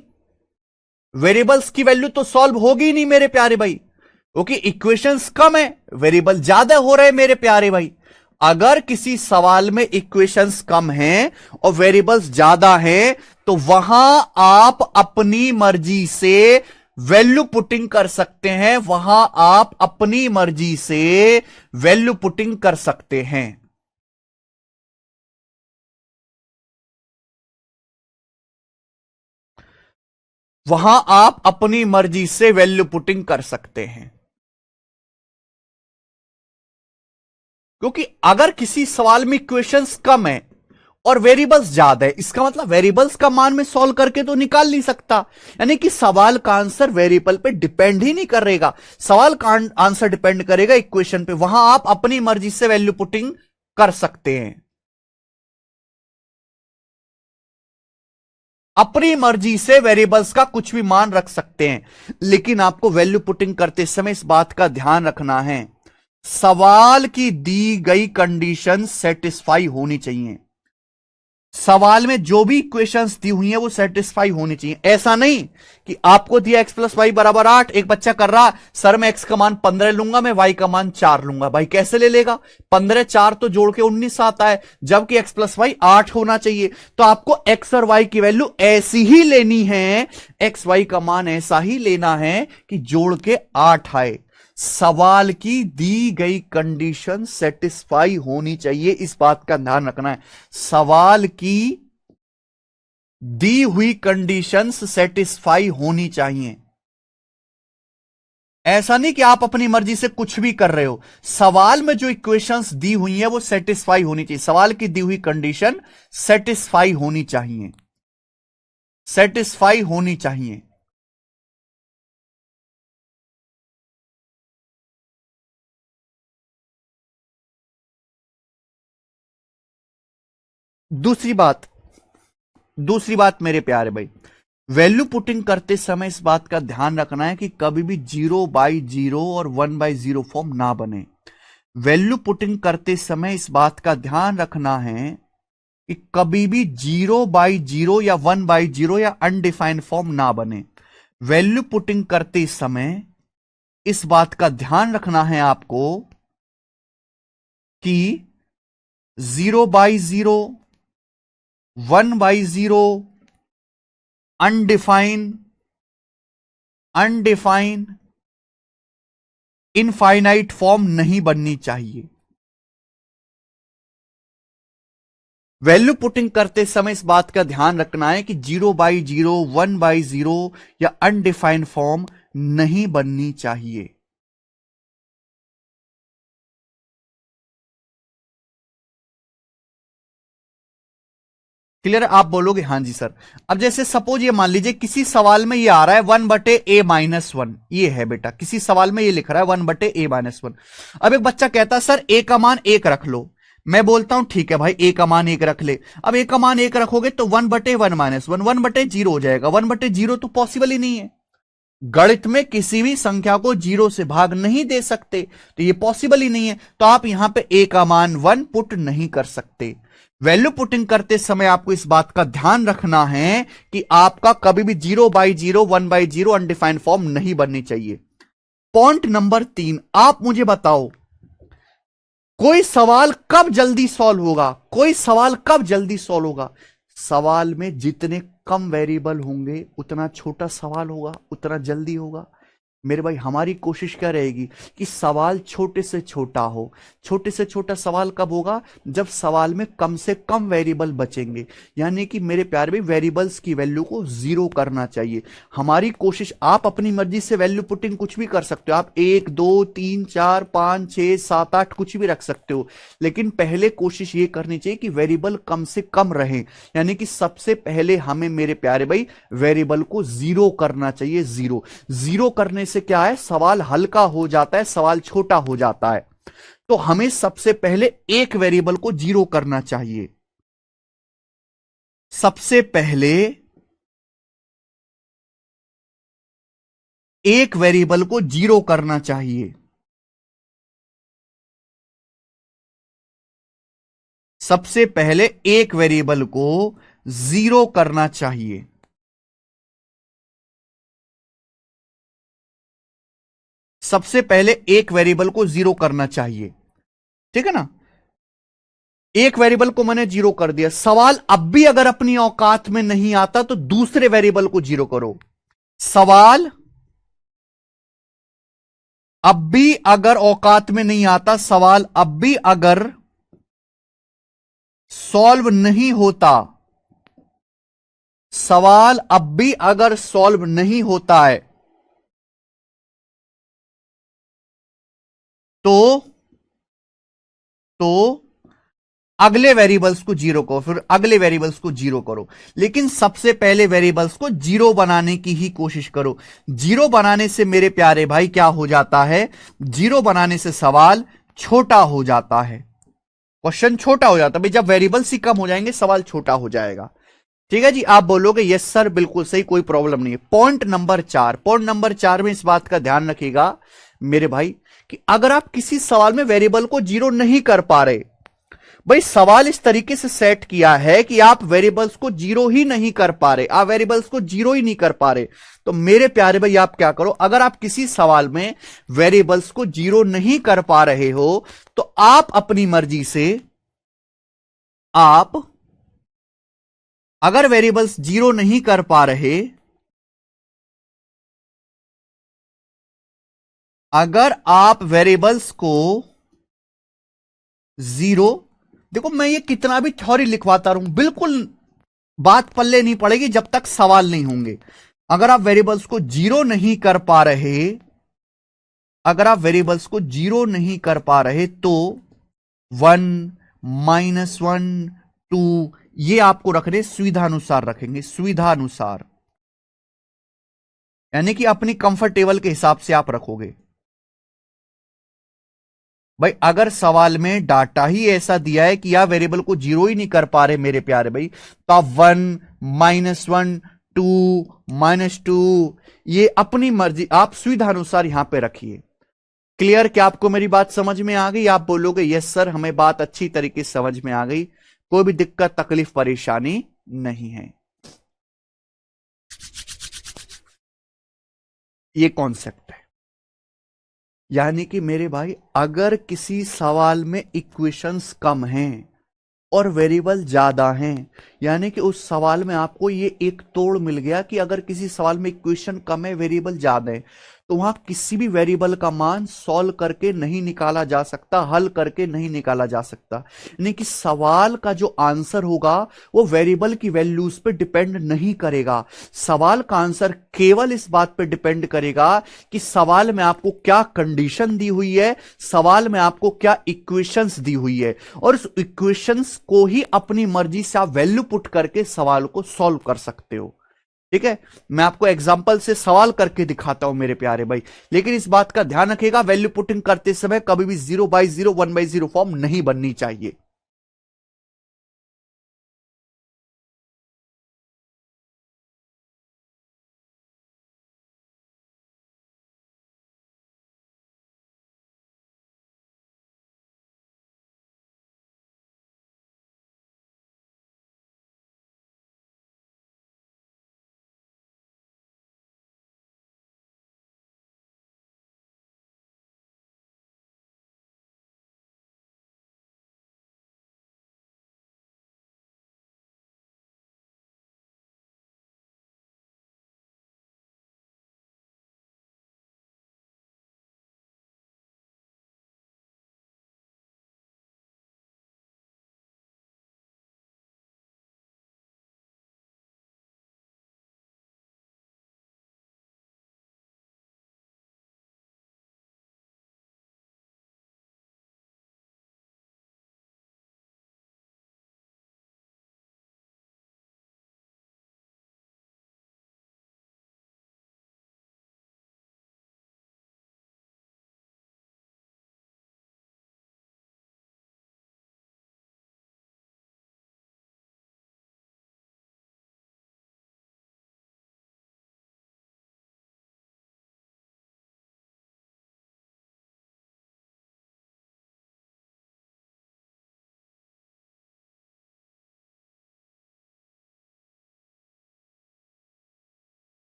वेरिएबल्स की वैल्यू तो सॉल्व होगी नहीं मेरे प्यारे भाई, क्योंकि इक्वेशंस कम है, वेरिएबल ज्यादा हो रहे मेरे प्यारे भाई। अगर किसी सवाल में इक्वेशंस कम हैं और वेरिएबल्स ज्यादा हैं, तो वहां आप अपनी मर्जी से वैल्यू पुटिंग कर सकते हैं, वहां आप अपनी मर्जी से वैल्यू पुटिंग कर सकते हैं। वहां आप अपनी मर्जी से वैल्यू पुटिंग कर सकते हैं। क्योंकि अगर किसी सवाल में इक्वेशंस कम है और वेरिएबल्स ज्यादा है, इसका मतलब वेरिएबल्स का मान में सॉल्व करके तो निकाल नहीं सकता। यानी कि सवाल का आंसर वेरिएबल पे डिपेंड ही नहीं करेगा, सवाल का आंसर डिपेंड करेगा इक्वेशन पे। वहां आप अपनी मर्जी से वैल्यू पुटिंग कर सकते हैं, अपनी मर्जी से वेरिएबल्स का कुछ भी मान रख सकते हैं। लेकिन आपको वैल्यू पुटिंग करते समय इस बात का ध्यान रखना है, सवाल की दी गई कंडीशन सेटिस्फाई होनी चाहिए। सवाल में जो भी इक्वेशंस दी हुई हैं वो सेटिस्फाई होनी चाहिए। ऐसा नहीं कि आपको दिया x प्लस वाई बराबर 8, एक बच्चा कर रहा सर मैं x का मान 15 लूंगा, मैं y का मान 4 लूंगा। भाई कैसे ले लेगा, 15 4 तो जोड़ के 19 आता है, जबकि x प्लस वाई 8 होना चाहिए। तो आपको x और y की वैल्यू ऐसी ही लेनी है, x y का मान ऐसा ही लेना है कि जोड़ के 8 आए। सवाल की दी गई कंडीशन सेटिस्फाई होनी चाहिए, इस बात का ध्यान रखना है। सवाल की दी हुई कंडीशंस सेटिस्फाई होनी चाहिए। ऐसा नहीं कि आप अपनी मर्जी से कुछ भी कर रहे हो, सवाल में जो इक्वेशंस दी हुई है वो सेटिस्फाई होनी चाहिए। सवाल की दी हुई कंडीशन सेटिस्फाई होनी चाहिए, सेटिस्फाई होनी चाहिए। दूसरी बात मेरे प्यारे भाई, वैल्यू पुटिंग करते समय इस बात का ध्यान रखना है कि कभी भी 0/0 और 1/0 फॉर्म ना बने। वैल्यू पुटिंग करते समय इस बात का ध्यान रखना है कि कभी भी 0/0 या 1/0 या अनडिफाइंड फॉर्म ना बने। वैल्यू पुटिंग करते समय इस बात का ध्यान रखना है आपको कि 0/0, 1/0, अनडिफाइन, इनफाइनाइट फॉर्म नहीं बननी चाहिए। वैल्यू पुटिंग करते समय इस बात का ध्यान रखना है कि 0/0, 1/0 या अनडिफाइंड फॉर्म नहीं बननी चाहिए। क्लियर है? आप बोलोगे हां जी सर। अब जैसे सपोज ये मान लीजिए किसी सवाल में ये आ रहा है 1/a-1, ये है बेटा, किसी सवाल में ये लिख रहा है 1/a-1। अब एक बच्चा कहता है सर a का मान 1 रख लो। मैं बोलता हूं ठीक है भाई, a का मान 1 रख ले। अब a का मान 1 रखोगे तो 1/1-1, 1/0 हो जाएगा। 1/0 तो पॉसिबल ही नहीं है, गणित में किसी भी संख्या को 0 से भाग नहीं दे सकते, तो ये पॉसिबल ही नहीं है। तो आप यहां पे a का मान 1 पुट नहीं कर सकते। वैल्यू पुटिंग करते समय आपको इस बात का ध्यान रखना है कि आपका कभी भी 0/0, 1/0 अनडिफाइंड फॉर्म नहीं बननी चाहिए। पॉइंट नंबर 3, आप मुझे बताओ कोई सवाल कब जल्दी सॉल्व होगा, कोई सवाल कब जल्दी सॉल्व होगा? सवाल में जितने कम वेरिएबल होंगे उतना छोटा सवाल होगा, उतना जल्दी होगा। मेरे भाई हमारी कोशिश क्या रहेगी कि सवाल छोटे से छोटा हो। छोटे से छोटा सवाल कब होगा? जब सवाल में कम से कम वेरिएबल बचेंगे। यानी कि मेरे प्यारे भाई वेरिएबल्स की वैल्यू को 0 करना चाहिए। हमारी कोशिश, आप अपनी मर्जी से वैल्यू पुटिंग कुछ भी कर सकते हो, आप 1 2 3 4 5 6 7 8 कुछ भी रख सकते हो, लेकिन पहले कोशिश ये करनी चाहिए कि वेरिएबल कम से कम रहे। यानी कि सबसे पहले हमें मेरे प्यारे भाई वेरिएबल को 0 करना चाहिए। 0 करने से क्या है, सवाल हल्का हो जाता है, सवाल छोटा हो जाता है। तो हमें सबसे पहले एक वेरिएबल को 0 करना चाहिए। सबसे पहले एक वेरिएबल को 0 करना चाहिए। सबसे पहले एक वेरिएबल को 0 करना चाहिए। सबसे पहले एक वेरिएबल को 0 करना चाहिए, ठीक है ना? एक वेरिएबल को मैंने 0 कर दिया। सवाल अब भी अगर अपनी औकात में नहीं आता तो दूसरे वेरिएबल को 0 करो। सवाल अब भी अगर औकात में नहीं आता, सवाल अब भी अगर सॉल्व नहीं होता, सवाल अब भी अगर सॉल्व नहीं होता है तो तो अगले वेरिएबल्स को जीरो करो, फिर अगले वेरिएबल्स को जीरो करो, लेकिन सबसे पहले वेरिएबल्स को जीरो बनाने की ही कोशिश करो। जीरो बनाने से मेरे प्यारे भाई क्या हो जाता है, जीरो बनाने से सवाल छोटा हो जाता है, क्वेश्चन छोटा हो जाता है भाई। जब वेरिएबल्स ही कम हो जाएंगे सवाल छोटा हो जाएगा। ठीक है जी, आप बोलोगे यस सर बिल्कुल सही, कोई प्रॉब्लम नहीं है। पॉइंट नंबर 4 में इस बात का ध्यान रखिएगा मेरे भाई कि अगर आप किसी सवाल में वेरिएबल को जीरो नहीं कर पा रहे, भाई सवाल इस तरीके से सेट किया है कि आप वेरिएबल्स को जीरो ही नहीं कर पा रहे, आप वेरिएबल्स को जीरो ही नहीं कर पा रहे, तो मेरे प्यारे भाई आप क्या करो, अगर आप किसी सवाल में वेरिएबल्स को जीरो नहीं कर पा रहे हो तो आप अपनी मर्जी से, आप अगर वेरिएबल्स जीरो नहीं कर पा रहे, अगर आप वेरिएबल्स को जीरो, देखो मैं ये कितना भी थ्योरी लिखवाता रहूं बिल्कुल बात पल्ले नहीं पड़ेगी जब तक सवाल नहीं होंगे। अगर आप वेरिएबल्स को जीरो नहीं कर पा रहे, अगर आप वेरिएबल्स को जीरो नहीं कर पा रहे तो 1 -1 2 ये आपको रखने सुविधानुसार रखेंगे, सुविधानुसार, यानी कि अपनी कंफर्टेबल के हिसाब से आप रखोगे। भाई अगर सवाल में डाटा ही ऐसा दिया है कि आप वेरिएबल को जीरो ही नहीं कर पा रहे मेरे प्यारे भाई, तो आप 1 -1 2 -2 ये अपनी मर्जी आप सुविधा अनुसार यहां पे रखिए। क्लियर? क्या आपको मेरी बात समझ में आ गई? आप बोलोगे यस सर हमें बात अच्छी तरीके से समझ में आ गई, कोई भी दिक्कत तकलीफ परेशानी नहीं है। ये कॉन्सेप्ट है, यानी कि मेरे भाई अगर किसी सवाल में इक्वेशंस कम हैं और वेरिएबल ज्यादा हैं, यानी कि उस सवाल में आपको ये एक तोड़ मिल गया कि अगर किसी सवाल में इक्वेशन कम है वेरिएबल ज्यादा है, तो वहां किसी भी वेरिएबल का मान सॉल्व करके नहीं निकाला जा सकता, हल करके नहीं निकाला जा सकता। यानी कि सवाल का जो आंसर होगा वो वेरिएबल की वैल्यूज पे डिपेंड नहीं करेगा। सवाल का आंसर केवल इस बात पे डिपेंड करेगा कि सवाल में आपको क्या कंडीशन दी हुई है, सवाल में आपको क्या इक्वेशंस दी हुई है, और उस इक्वेशंस को ही अपनी मर्जी से आप वैल्यू पुट करके सवाल को सॉल्व कर सकते हो। ठीक है, मैं आपको एग्जांपल से सवाल करके दिखाता हूं मेरे प्यारे भाई, लेकिन इस बात का ध्यान रखिएगा वैल्यू पुटिंग करते समय कभी भी 0/0 1/0 फॉर्म नहीं बननी चाहिए।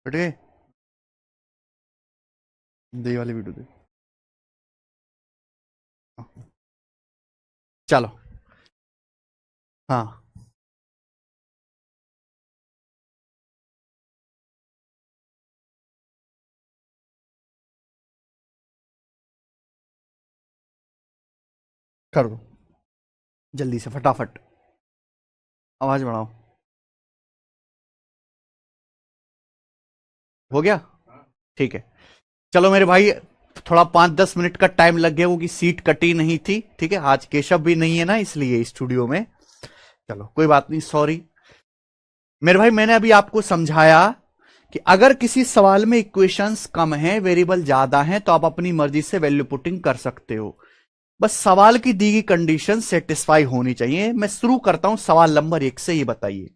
हट गए, दे वाली वीडियो दे। चलो, हाँ कर दो जल्दी से फटाफट, आवाज बढ़ाओ। हो गया, ठीक है। चलो मेरे भाई, थोड़ा 5-10 मिनट का टाइम लग गया क्योंकि सीट कटी नहीं थी, ठीक है। आज केशव भी नहीं है ना, इसलिए स्टूडियो में। चलो कोई बात नहीं, सॉरी मेरे भाई। मैंने अभी आपको समझाया कि अगर किसी सवाल में इक्वेशंस कम है, वेरिएबल ज्यादा हैं, तो आप अपनी मर्जी से वैल्यू पुटिंग कर सकते हो। बस सवाल की दी गई कंडीशन सेटिस्फाई होनी चाहिए। मैं शुरू करता हूं सवाल नंबर 1 से। ये बताइए,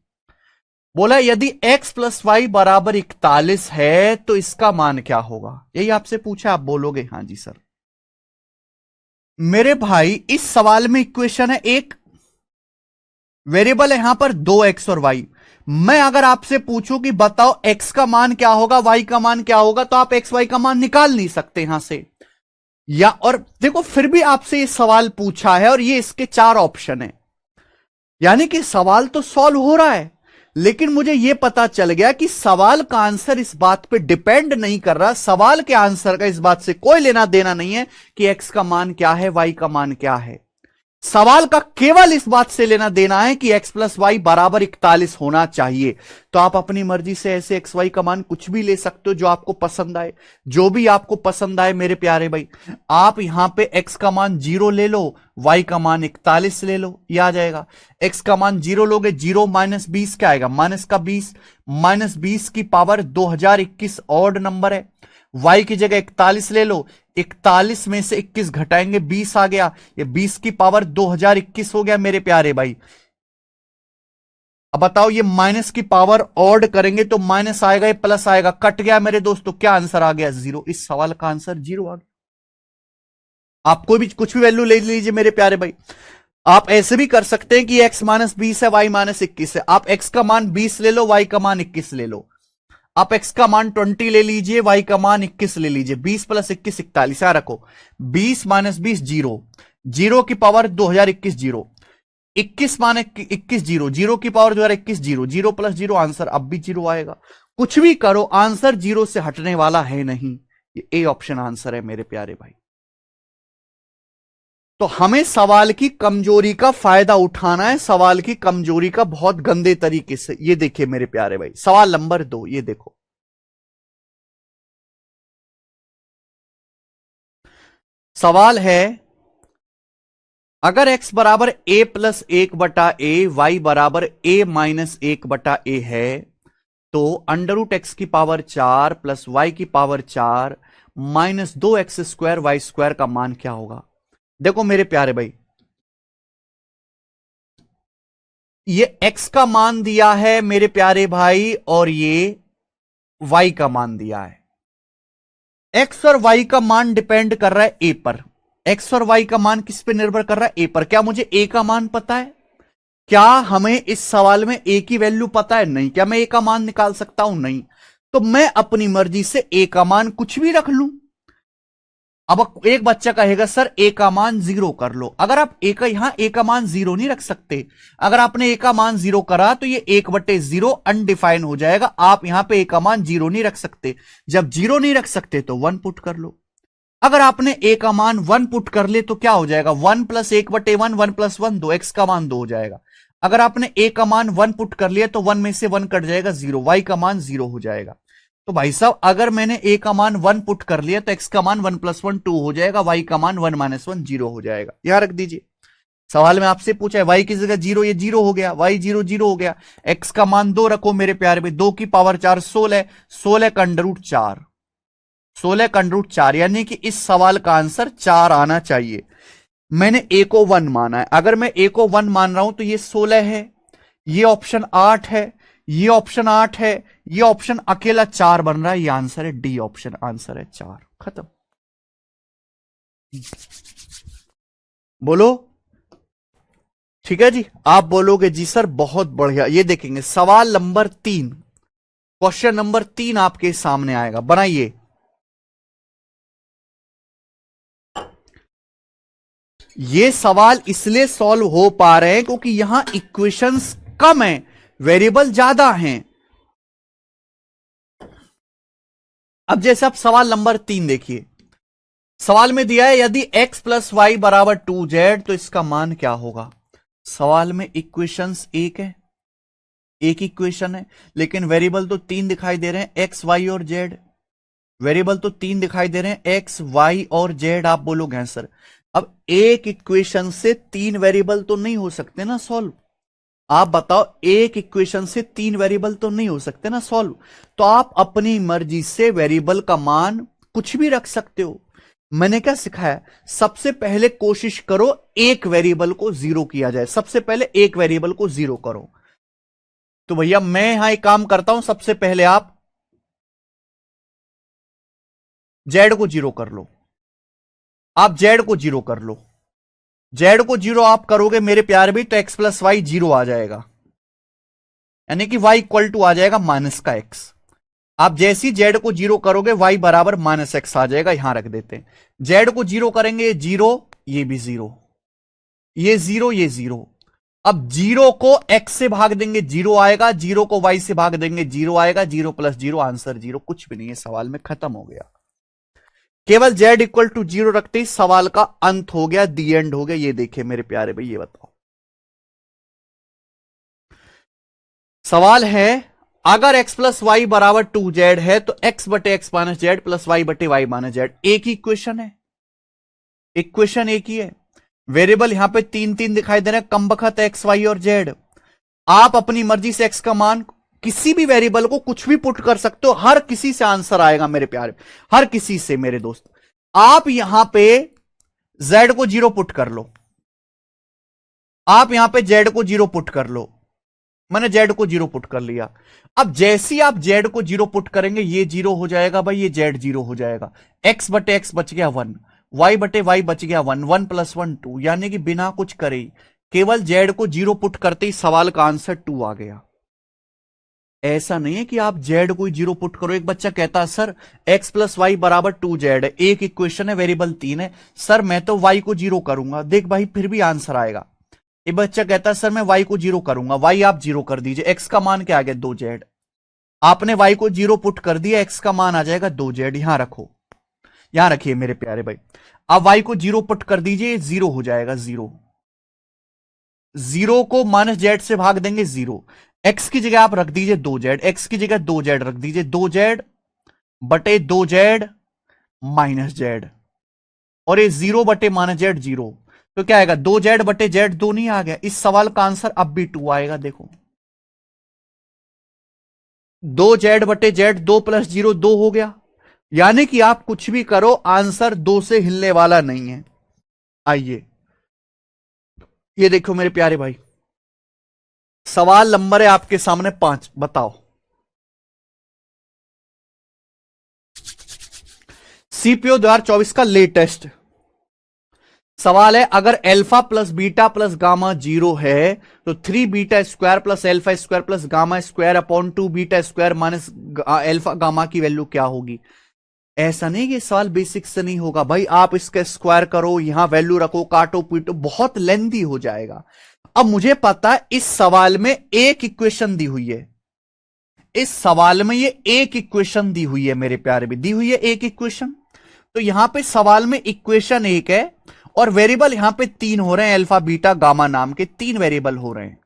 बोला यदि x प्लस वाई बराबर 41 है तो इसका मान क्या होगा। यही आपसे पूछा, आप बोलोगे हाँ जी सर। मेरे भाई इस सवाल में इक्वेशन है, एक वेरिएबल है यहां पर 2x और y। मैं अगर आपसे पूछूं कि बताओ x का मान क्या होगा, y का मान क्या होगा, तो आप x y का मान निकाल नहीं सकते यहां से। या और देखो, फिर भी आपसे ये सवाल पूछा है और ये इसके 4 ऑप्शन है, यानी कि सवाल तो सॉल्व हो रहा है। लेकिन मुझे यह पता चल गया कि सवाल का आंसर इस बात पे डिपेंड नहीं कर रहा, सवाल के आंसर का इस बात से कोई लेना देना नहीं है कि एक्स का मान क्या है, वाई का मान क्या है। सवाल का केवल इस बात से लेना देना है कि x प्लस वाई बराबर 41 होना चाहिए। तो आप अपनी मर्जी से ऐसे एक्स वाई का मान कुछ भी ले सकते हो जो आपको पसंद आए, जो भी आपको पसंद आए मेरे प्यारे भाई। आप यहां पे x का मान 0 ले लो, y का मान 41 ले लो, ये आ जाएगा। x का मान 0 लोगे, 0 माइनस 20 क्या आएगा, माइनस का 20, माइनस 20 की पावर 2021 ऑड नंबर है। y की जगह 41 ले लो, 41 में से 21 घटाएंगे 20 आ गया, ये 20 की पावर 2021 हो गया मेरे प्यारे भाई। अब बताओ, ये माइनस की पावर ऑड करेंगे तो माइनस आएगा, ये प्लस आएगा, कट गया मेरे दोस्तों, क्या आंसर आ गया, 0। इस सवाल का आंसर 0 आ गया। आप कोई भी कुछ भी वैल्यू ले लीजिए मेरे प्यारे भाई। आप ऐसे भी कर सकते हैं कि x माइनस 20 है, y माइनस 21 है। आप x का मान 20 ले लो, y का मान 21 ले लो। आप x का मान 20 ले लीजिए, y का मान 21 ले लीजिए। 20 प्लस 21 41, यहां रखो। 20 माइनस 20 जीरो, जीरो की पावर 2021 जीरो, 21 माने 21 जीरो, जीरो की power 2021 zero, zero plus zero, answer अब भी जीरो आएगा। कुछ भी करो, आंसर जीरो से हटने वाला है नहीं। ये ए ऑप्शन आंसर है मेरे प्यारे भाई। तो हमें सवाल की कमजोरी का फायदा उठाना है, सवाल की कमजोरी का बहुत गंदे तरीके से। ये देखिए मेरे प्यारे भाई, सवाल नंबर 2, ये देखो। सवाल है, अगर x बराबर a प्लस 1/a, y बराबर a माइनस 1/a है, तो अंडर रूट एक्स की पावर 4 प्लस वाई की power 4 minus 2x² Y square का मान क्या होगा। देखो मेरे प्यारे भाई, ये x का मान दिया है मेरे प्यारे भाई, और ये y का मान दिया है। x और y का मान डिपेंड कर रहा है a पर। x और y का मान किस पे निर्भर कर रहा है, a पर। क्या मुझे a का मान पता है? क्या हमें इस सवाल में a की वैल्यू पता है? नहीं। क्या मैं a का मान निकाल सकता हूं? नहीं। तो मैं अपनी मर्जी से a का मान कुछ भी रख लूं। अब एक बच्चा कहेगा सर a का मान 0 कर लो। अगर आप यहां a का मान 0 नहीं रख सकते। अगर आपने a का मान 0 करा तो ये 1/0 अनडिफाइन हो जाएगा। आप यहां पे a का मान 0 नहीं रख सकते। जब 0 नहीं रख सकते तो 1 पुट कर लो। अगर आपने a का मान 1 पुट कर ले तो क्या हो जाएगा, 1 प्लस 1/1, 1 प्लस 1 2, x का मान 2 हो जाएगा। अगर आपने a का मान 1 पुट कर लिया तो 1 में से 1 कट जाएगा, 0, y का मान 0 हो जाएगा। तो भाई साहब, अगर मैंने a का मान 1 पुट कर लिया तो x का मान 1 प्लस 1 2 हो जाएगा, y का मान 1 माइनस 1 0 हो जाएगा। यहां रख दीजिए। सवाल में आपसे पूछा है y की जगह 0, ये 0 हो गया, y 0 0 हो गया। x का मान 2 रखो मेरे प्यारे में, 2 की पावर 4 16, 16 का अंडर रूट 4, 16 का अंडर रूट 4, यानी कि इस सवाल का आंसर 4 आना चाहिए। मैंने a को 1 माना है। अगर मैं a को 1 मान रहा हूं तो ये 16 है, ये ऑप्शन 8 है, ये ऑप्शन 8 है, ये ऑप्शन अकेला 4 बन रहा है। ये आंसर है डी ऑप्शन, आंसर है 4। खत्म। बोलो। ठीक है जी। आप बोलोगे जी सर बहुत बढ़िया। ये देखेंगे सवाल नंबर 3। क्वेश्चन नंबर 3 आपके सामने आएगा, बनाइए। ये सवाल इसलिए सॉल्व हो पा रहे हैं क्योंकि यहां इक्वेशंस कम हैं, वेरिएबल ज्यादा हैं। अब जैसे आप सवाल नंबर 3 देखिए, सवाल में दिया है यदि x प्लस वाई बराबर 2z तो इसका मान क्या होगा। सवाल में इक्वेशंस एक है, एक इक्वेशन है, लेकिन वेरिएबल तो 3 दिखाई दे रहे हैं, x y और z। वेरिएबल तो 3 दिखाई दे रहे हैं, x y और z। आप बोलोगे आंसर, अब एक इक्वेशन से 3 वेरिएबल तो नहीं हो सकते ना सॉल्व। आप बताओ, एक इक्वेशन से 3 वेरिएबल तो नहीं हो सकते ना सॉल्व। तो आप अपनी मर्जी से वेरिएबल का मान कुछ भी रख सकते हो। मैंने क्या सिखाया, सबसे पहले कोशिश करो एक वेरिएबल को जीरो किया जाए, सबसे पहले एक वेरिएबल को जीरो करो। तो भैया मैं यहां एक काम करता हूं, सबसे पहले आप जेड को जीरो कर लो, आप जेड को जीरो कर लो। जेड को जीरो आप करोगे मेरे प्यार भी, तो एक्स प्लस वाई जीरो आ जाएगा, यानी कि वाई इक्वल टू आ जाएगा माइनस का एक्स। आप जैसी जेड को जीरो करोगे वाई बराबर माइनस एक्स आ जाएगा, यहां रख देते हैं। जेड को जीरो करेंगे, ये जीरो, ये भी जीरो, ये जीरो, ये जीरो। अब जीरो को एक्स से भाग देंगे जीरो आएगा, जीरो को वाई से भाग देंगे जीरो आएगा, zero plus zero answer zero. कुछ भी नहीं है सवाल में, खत्म हो गया। केवल जेड इक्वल टू जीरो रखते ही सवाल का अंत हो गया, दी एंड हो गया। ये देखिए मेरे प्यारे भाई, ये बताओ सवाल है, अगर x प्लस वाई बराबर 2z है तो x बटे X minus Z plus Y बटे वाई माइनस जेड। एक ही इक्वेशन है, इक्वेशन एक ही है। वेरिएबल यहां पे 3 दिखाई दे रहे हैं, कम बखत एक्स वाई और जेड। आप अपनी मर्जी से x का मान किसी भी वेरिएबल को कुछ भी पुट कर सकते हो, हर किसी से आंसर आएगा मेरे प्यारे, हर किसी से मेरे दोस्त। आप यहां पे z को जीरो पुट कर लो, आप यहां पे z को जीरो पुट कर लो। मैंने जेड को जीरो पुट कर लिया। अब जैसी आप जेड को जीरो पुट करेंगे, ये जीरो हो जाएगा भाई, ये जेड जीरो हो जाएगा। एक्स बटे एक्स बच गया 1, वाई बटे वाई बच गया 1, 1 प्लस 1 2, यानी कि बिना कुछ करे केवल जेड को जीरो पुट करते ही सवाल का आंसर 2 आ गया। ऐसा नहीं है कि आप जेड को जीरो पुट करो। एक बच्चा कहता है सर एक्स प्लस वाई बराबर 2z है, एक इक्वेशन है, वेरिएबल 3 है, सर मैं तो वाई को जीरो करूंगा। देख भाई फिर भी आंसर आएगा। एक बच्चा कहता है सर मैं y को जीरो करूंगा, y आप जीरो कर दीजिए, x का मान क्या आ गया 2z। आपने y को जीरो पुट कर दिया, x का मान आ जाएगा 2z। यहां रखो, यहां रखिए मेरे प्यारे भाई। आप y को जीरो पुट कर दीजिए, जीरो हो जाएगा, जीरो। जीरो को माइनस जेड से भाग देंगे जीरो। x की जगह आप रख दीजिए 2z, x की जगह 2z रख दीजिए, 2z बटे 2z माइनस जेड, और ये जीरो बटे माइनस जेड जीरो। तो क्या आएगा 2z बटे जेड, 2 नहीं आ गया। इस सवाल का आंसर अब भी 2 आएगा। देखो 2z बटे जेड, 2 प्लस जीरो 2 हो गया, यानी कि आप कुछ भी करो आंसर 2 से हिलने वाला नहीं है। आइए ये देखो मेरे प्यारे भाई, सवाल नंबर है आपके सामने 5। बताओ सीपीओ 2024 का लेटेस्ट सवाल है, अगर alpha plus beta plus gamma zero है तो 3 beta square plus alpha square plus gamma square upon 2 beta square minus alpha gamma की वैल्यू क्या होगी। ऐसा नहीं कि सवाल बेसिक से नहीं होगा भाई, आप इसका स्क्वायर करो, यहां वैल्यू रखो, काटो पीटो, बहुत लेंथी हो जाएगा। अब मुझे पता है इस सवाल में एक इक्वेशन दी हुई है, इस सवाल में ये एक इक्वेशन दी हुई है मेरे प्यारे भी, दी हुई है एक इक्वेशन। तो यहां पे सवाल में इक्वेशन एक है और वेरिएबल यहां पे 3 हो रहे हैं, अल्फा बीटा गामा नाम के 3 वेरिएबल हो रहे हैं।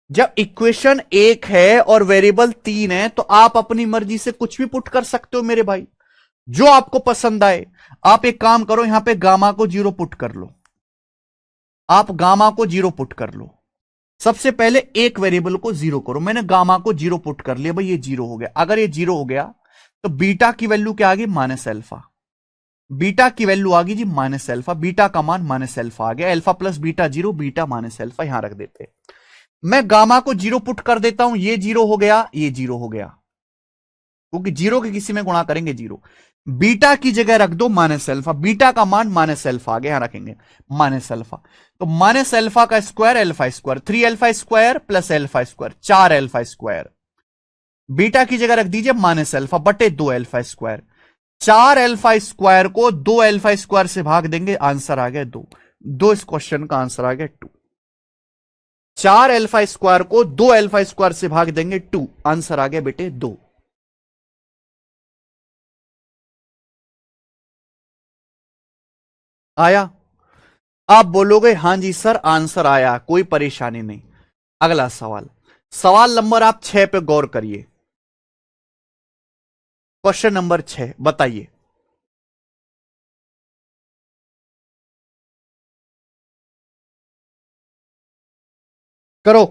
जब इक्वेशन एक है और वेरिएबल 3 है तो आप अपनी मर्जी से कुछ भी पुट कर सकते हो मेरे भाई, जो आपको पसंद आए। आप एक काम करो, यहां पे गामा को जीरो पुट कर लो, आप गामा को जीरो पुट कर लो। सबसे पहले एक वेरिएबल को जीरो करो। मैंने गामा को जीरो पुट कर लिया भाई, ये जीरो हो गया। अगर ये जीरो हो गया तो बीटा की वैल्यू क्या आ गई माइनस अल्फा, बीटा की वैल्यू आ गई जी माइनस अल्फा, बीटा का मान माइनस अल्फा आ गया। Alpha plus beta zero, beta minus alpha, यहां रख देते। मैं गामा को जीरो पुट कर देता हूं, ये जीरो हो गया, ये जीरो हो गया, क्योंकि जीरो के किसी में गुणा करेंगे जीरो। बीटा की जगह रख दो माइनस अल्फा, बीटा का मान माइनस अल्फा आ गया, यहां रखेंगे माइनस अल्फा। तो माइनस अल्फा का square alpha square, 3 alpha square plus alpha square, 4 alpha square. Beta की जगह रख दीजिए माइनस अल्फा बटे 2 अल्फा स्क्वायर। 4 अल्फा स्क्वायर को 2 अल्फा स्क्वायर से भाग देंगे, आंसर आ गया 2। इस क्वेश्चन का आंसर आ गया 2। 4 अल्फा स्क्वायर को 2 अल्फा स्क्वायर से भाग देंगे 2, आंसर आ गया बेटे 2। आया? आप बोलोगे हां जी सर आंसर आया, कोई परेशानी नहीं। अगला सवाल, सवाल नंबर आप 6 पे गौर करिए। क्वेश्चन नंबर 6 बताइए। करो।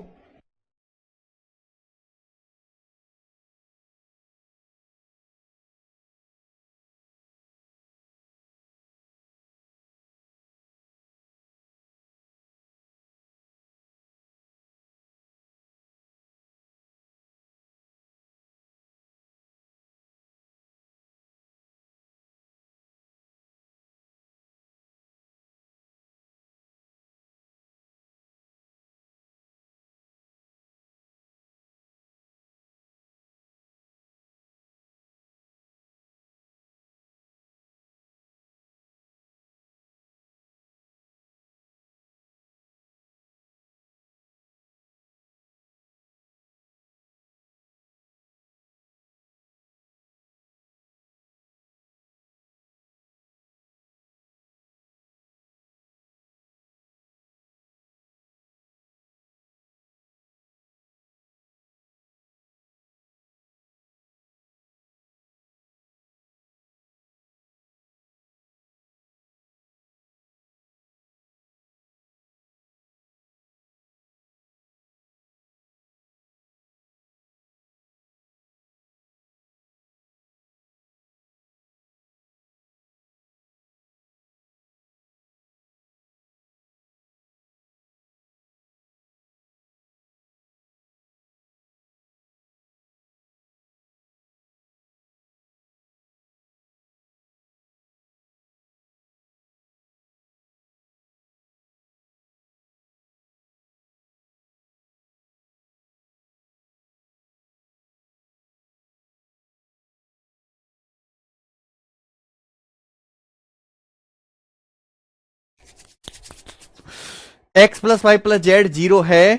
X plus Y plus Z 0 है,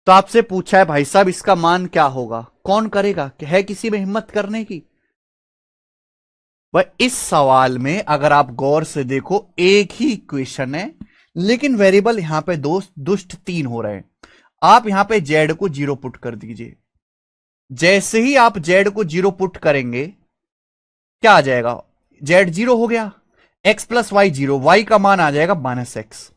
तो आपसे पूछा है भाई साहब इसका मान क्या होगा, कौन करेगा? है किसी में हिम्मत करने की? भाई इस सवाल में अगर आप गौर से देखो एक ही इक्वेशन है, लेकिन वेरिएबल यहां पे दोस्त दुष्ट 3 हो रहे हैं। आप यहां पे जेड को 0 पुट कर दीजिए। जैसे ही आप जेड को 0 पुट करेंगे क्या आ जाएगा? जेड 0 हो गया, एक्स प्लस वाई 0, वाई का मान आ जाएगा -x।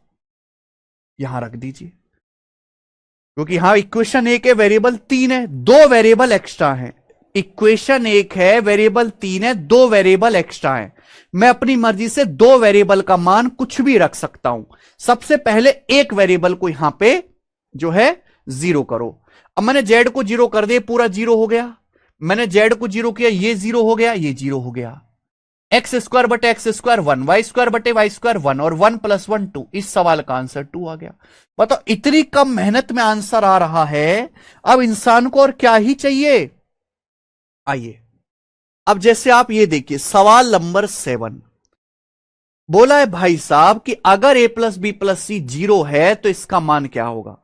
यहां रख दीजिए, क्योंकि यहां इक्वेशन एक है, वेरिएबल 3 है, 2 वेरिएबल एक्स्ट्रा है। इक्वेशन एक है, वेरिएबल 3 है, 2 वेरिएबल एक्स्ट्रा है। मैं अपनी मर्जी से 2 वेरिएबल का मान कुछ भी रख सकता हूं। सबसे पहले एक वेरिएबल को यहां पे जो है 0 करो। अब मैंने जेड को 0 कर दिया, पूरा 0 हो गया। मैंने जेड को 0 किया, ये 0 हो गया, ये 0 हो गया। एक्स स्क्वायर बटे एक्स स्क्वायर 1, वाई स्क्वायर बटे वाई स्क्वायर 1, और 1 + 1 2। इस सवाल का आंसर 2 आ गया। बताओ इतनी कम मेहनत में आंसर आ रहा है, अब इंसान को और क्या ही चाहिए? आइए अब जैसे आप ये देखिए सवाल नंबर 7 बोला है भाई साहब कि अगर a + b + c 0 है तो इसका मान क्या होगा।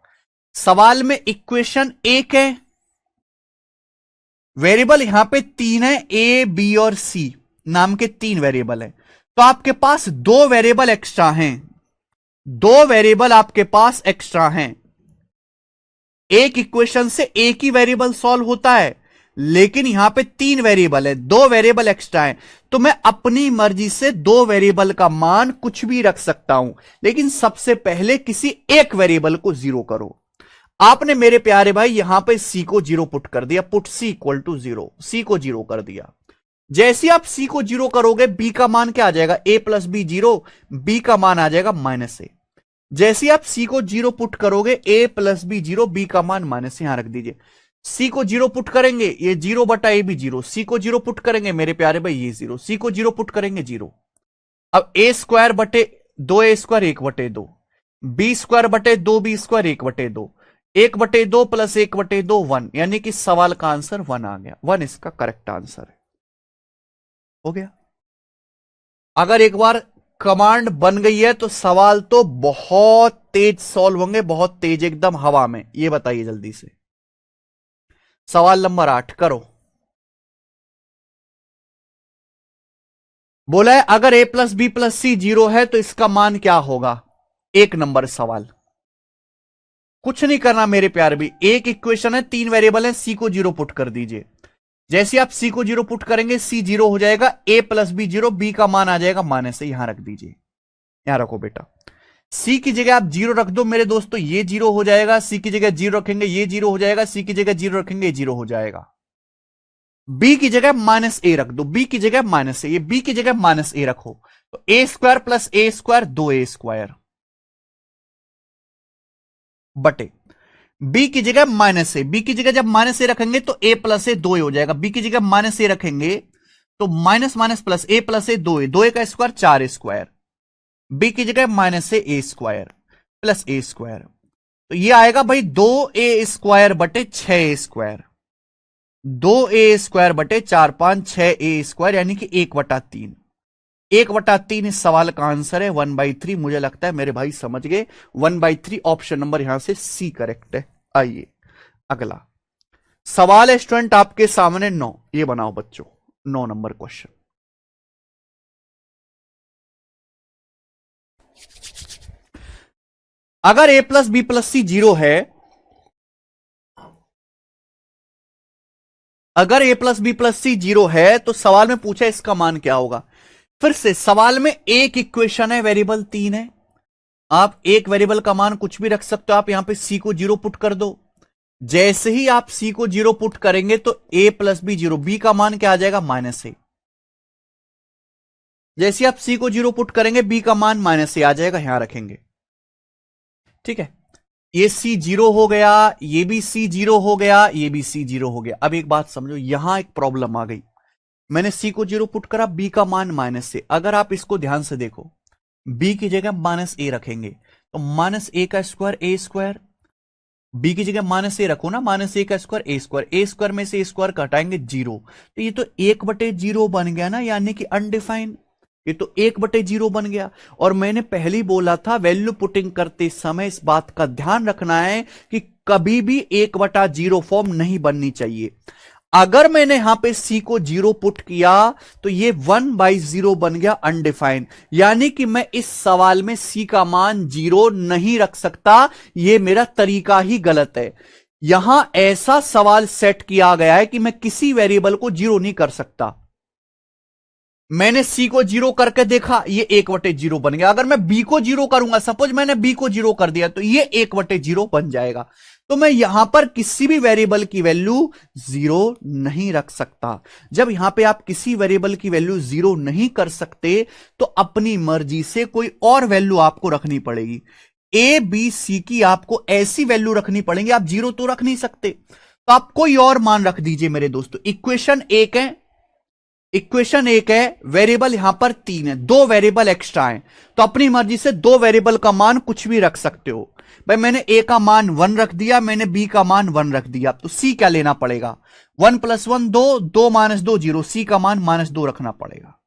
सवाल में इक्वेशन एक है, वेरिएबल यहां पे 3 है, a b और c नाम के 3 वेरिएबल है। तो आपके पास 2 वेरिएबल एक्स्ट्रा हैं, 2 वेरिएबल आपके पास एक्स्ट्रा हैं। एक इक्वेशन से एक ही वेरिएबल सॉल्व होता है, लेकिन यहां पे 3 वेरिएबल है, 2 वेरिएबल एक्स्ट्रा है। तो मैं अपनी मर्जी से 2 वेरिएबल का मान कुछ भी रख सकता हूं, लेकिन सबसे पहले किसी एक वेरिएबल को 0 करो। आपने मेरे प्यारे भाई यहां पे c को 0 पुट कर दिया, पुट c = 0, c को 0 कर दिया। जैसे आप c को 0 करोगे b का मान क्या आ जाएगा? a + b 0, b का मान आ जाएगा -a। जैसे आप c को 0 पुट करोगे, a + b 0, b का मान -, यहां रख दीजिए। c को 0 पुट करेंगे, ये 0 बटा a भी 0, c को 0 पुट करेंगे मेरे प्यारे भाई ये 0, c को 0 पुट करेंगे 0। अब a² बटे 2a² 1/2, b² बटे 2b² 1/2, 1/2 प्लस 1/2 1, यानी कि सवाल का आंसर 1 आ गया। 1 इसका करेक्ट आंसर है। हो गया। अगर एक बार कमांड बन गई है तो सवाल तो बहुत तेज सॉल्व होंगे, बहुत तेज, एकदम हवा में। ये बताइए जल्दी से। सवाल नंबर 8 करो। बोला है अगर a प्लस बी प्लस सी 0 है तो इसका मान क्या होगा। 1 नंबर सवाल। कुछ नहीं करना मेरे प्यार भी, एक इक्वेशन है, 3 वेरिएबल है, सी को 0 पुट कर दीजिए। जैसे आप सी को 0 पुट करेंगे सी 0 हो जाएगा, a प्लस बी 0, बी का मान आ जाएगा माइनस से। यहां रख दीजिए, यहां रखो बेटा। सी की जगह आप 0 रख दो मेरे दोस्तों, ये 0 हो जाएगा। सी की जगह 0 रखेंगे, ये 0 हो जाएगा। सी की जगह 0 रखेंगे, ये 0 हो जाएगा। बी की जगह माइनस ए रख दो, बी की जगह माइनस ए, ये बी की जगह माइनस ए रखो, तो ए स्क्वायर प्लस ए स्क्वायर 2a स्क्वायर बटे बी की जगह माइनस ए। बी की जगह जब माइनस ए रखेंगे तो ए प्लस ए 2a हो जाएगा। बी की जगह माइनस ए रखेंगे तो minus minus plus A plus A 2a, 2a का स्क्वायर 4 स्क्वायर। बी की जगह माइनस से ए स्क्वायर प्लस ए स्क्वायर, तो ये आएगा भाई 2a स्क्वायर बटे 6a स्क्वायर। 2a स्क्वायर बटे 4 5 6a स्क्वायर, यानी कि 1/3। 1/3 इस सवाल का आंसर है। 1/3 मुझे लगता है मेरे भाई समझ गए। 1/3 ऑप्शन नंबर यहां से सी करेक्ट है। आइए अगला सवाल है स्टूडेंट आपके सामने 9। ये बनाओ बच्चों, 9 नंबर क्वेश्चन। अगर a प्लस बी प्लस सी 0 है, अगर a प्लस बी प्लस सी 0 है तो सवाल में पूछा इसका मान क्या होगा। फिर से सवाल में एक इक्वेशन है, वेरिएबल 3 है। आप एक वेरिएबल का मान कुछ भी रख सकते हो। आप यहां पे सी को 0 पुट कर दो। जैसे ही आप सी को 0 पुट करेंगे तो a प्लस बी 0, बी का मान क्या आ जाएगा माइनस ए। जैसे आप सी को 0 पुट करेंगे बी का मान माइनस ए आ जाएगा, यहां रखेंगे। ठीक है, ये सी 0 हो गया, ये भी सी 0 हो गया, ये भी सी 0 हो गया। अब एक बात समझो, यहां एक प्रॉब्लम आ गई। मैंने सी को 0 पुट करा, बी का मान माइनस से। अगर आप इसको ध्यान से देखो, बी की जगह माइनस ए रखेंगे तो माइनस ए का स्क्वायर ए स्क्वायर। बी की जगह माइनस ए रखो ना, माइनस ए का स्क्वायर ए स्क्वायर। ए स्क्वायर में से ए स्क्वायर घटाएंगे 0, तो ये तो 1/0 बन गया ना, यानी कि अनडिफाइंड। ये तो 1/0 बन गया। और मैंने पहले ही बोला था वैल्यू पुटिंग करते समय इस बात का ध्यान रखना है कि कभी भी 1/0 फॉर्म नहीं बननी चाहिए। अगर मैंने यहां पे सी को 0 पुट किया तो ये 1/0 बन गया अनडिफाइंड, यानी कि मैं इस सवाल में सी का मान 0 नहीं रख सकता। ये मेरा तरीका ही गलत है। यहां ऐसा सवाल सेट किया गया है कि मैं किसी वेरिएबल को 0 नहीं कर सकता। मैंने सी को 0 करके देखा, ये 1/0 बन गया। अगर मैं बी को 0 करूंगा, सपोज मैंने बी को 0 कर दिया, तो ये 1/0 बन जाएगा। तो मैं यहां पर किसी भी वेरिएबल की वैल्यू 0 नहीं रख सकता। जब यहां पे आप किसी वेरिएबल की वैल्यू 0 नहीं कर सकते तो अपनी मर्जी से कोई और वैल्यू आपको रखनी पड़ेगी। ए बी सी की आपको ऐसी वैल्यू रखनी पड़ेगी, आप 0 तो रख नहीं सकते, तो आप कोई और मान रख दीजिए मेरे दोस्तों। इक्वेशन 1 है, इक्वेशन 1 है, वेरिएबल यहां पर 3 है, 2 वेरिएबल एक्स्ट्रा है, तो अपनी मर्जी से 2 वेरिएबल का मान कुछ भी रख सकते हो। भाई मैंने ए का मान 1 रख दिया, मैंने बी का मान 1 रख दिया, तो सी क्या लेना पड़ेगा। 1 + 1 2, 2 - 2 0, सी का मान -2 रखना पड़ेगा।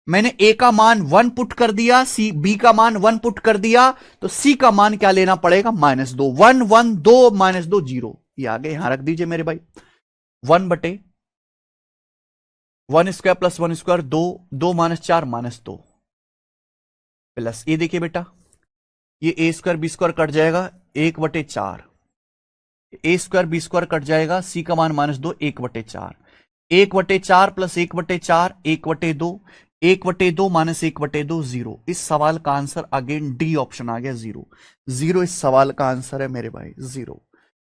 मैंने ए का मान 1 पुट कर दिया, सी बी का मान 1 पुट कर दिया, तो सी का मान क्या लेना पड़ेगा -2। 1 1 2 -2 0, ये आगे यहां रख दीजिए मेरे भाई। 1/1 स्क्वायर प्लस 1 स्क्वायर 2, 2 - 4 -2 प्लस ये देखिए बेटा, ये ए स्क्वायर बी स्क्वायर कट जाएगा 1/4, ए स्क्वायर बी स्क्वायर कट जाएगा, सी का मान -2 1/4, 1/4 प्लस 1/4 1/2, 1/2 - 1/2 0। इस सवाल का आंसर अगेन डी ऑप्शन आ गया 0। 0 इस सवाल का आंसर है मेरे भाई, 0।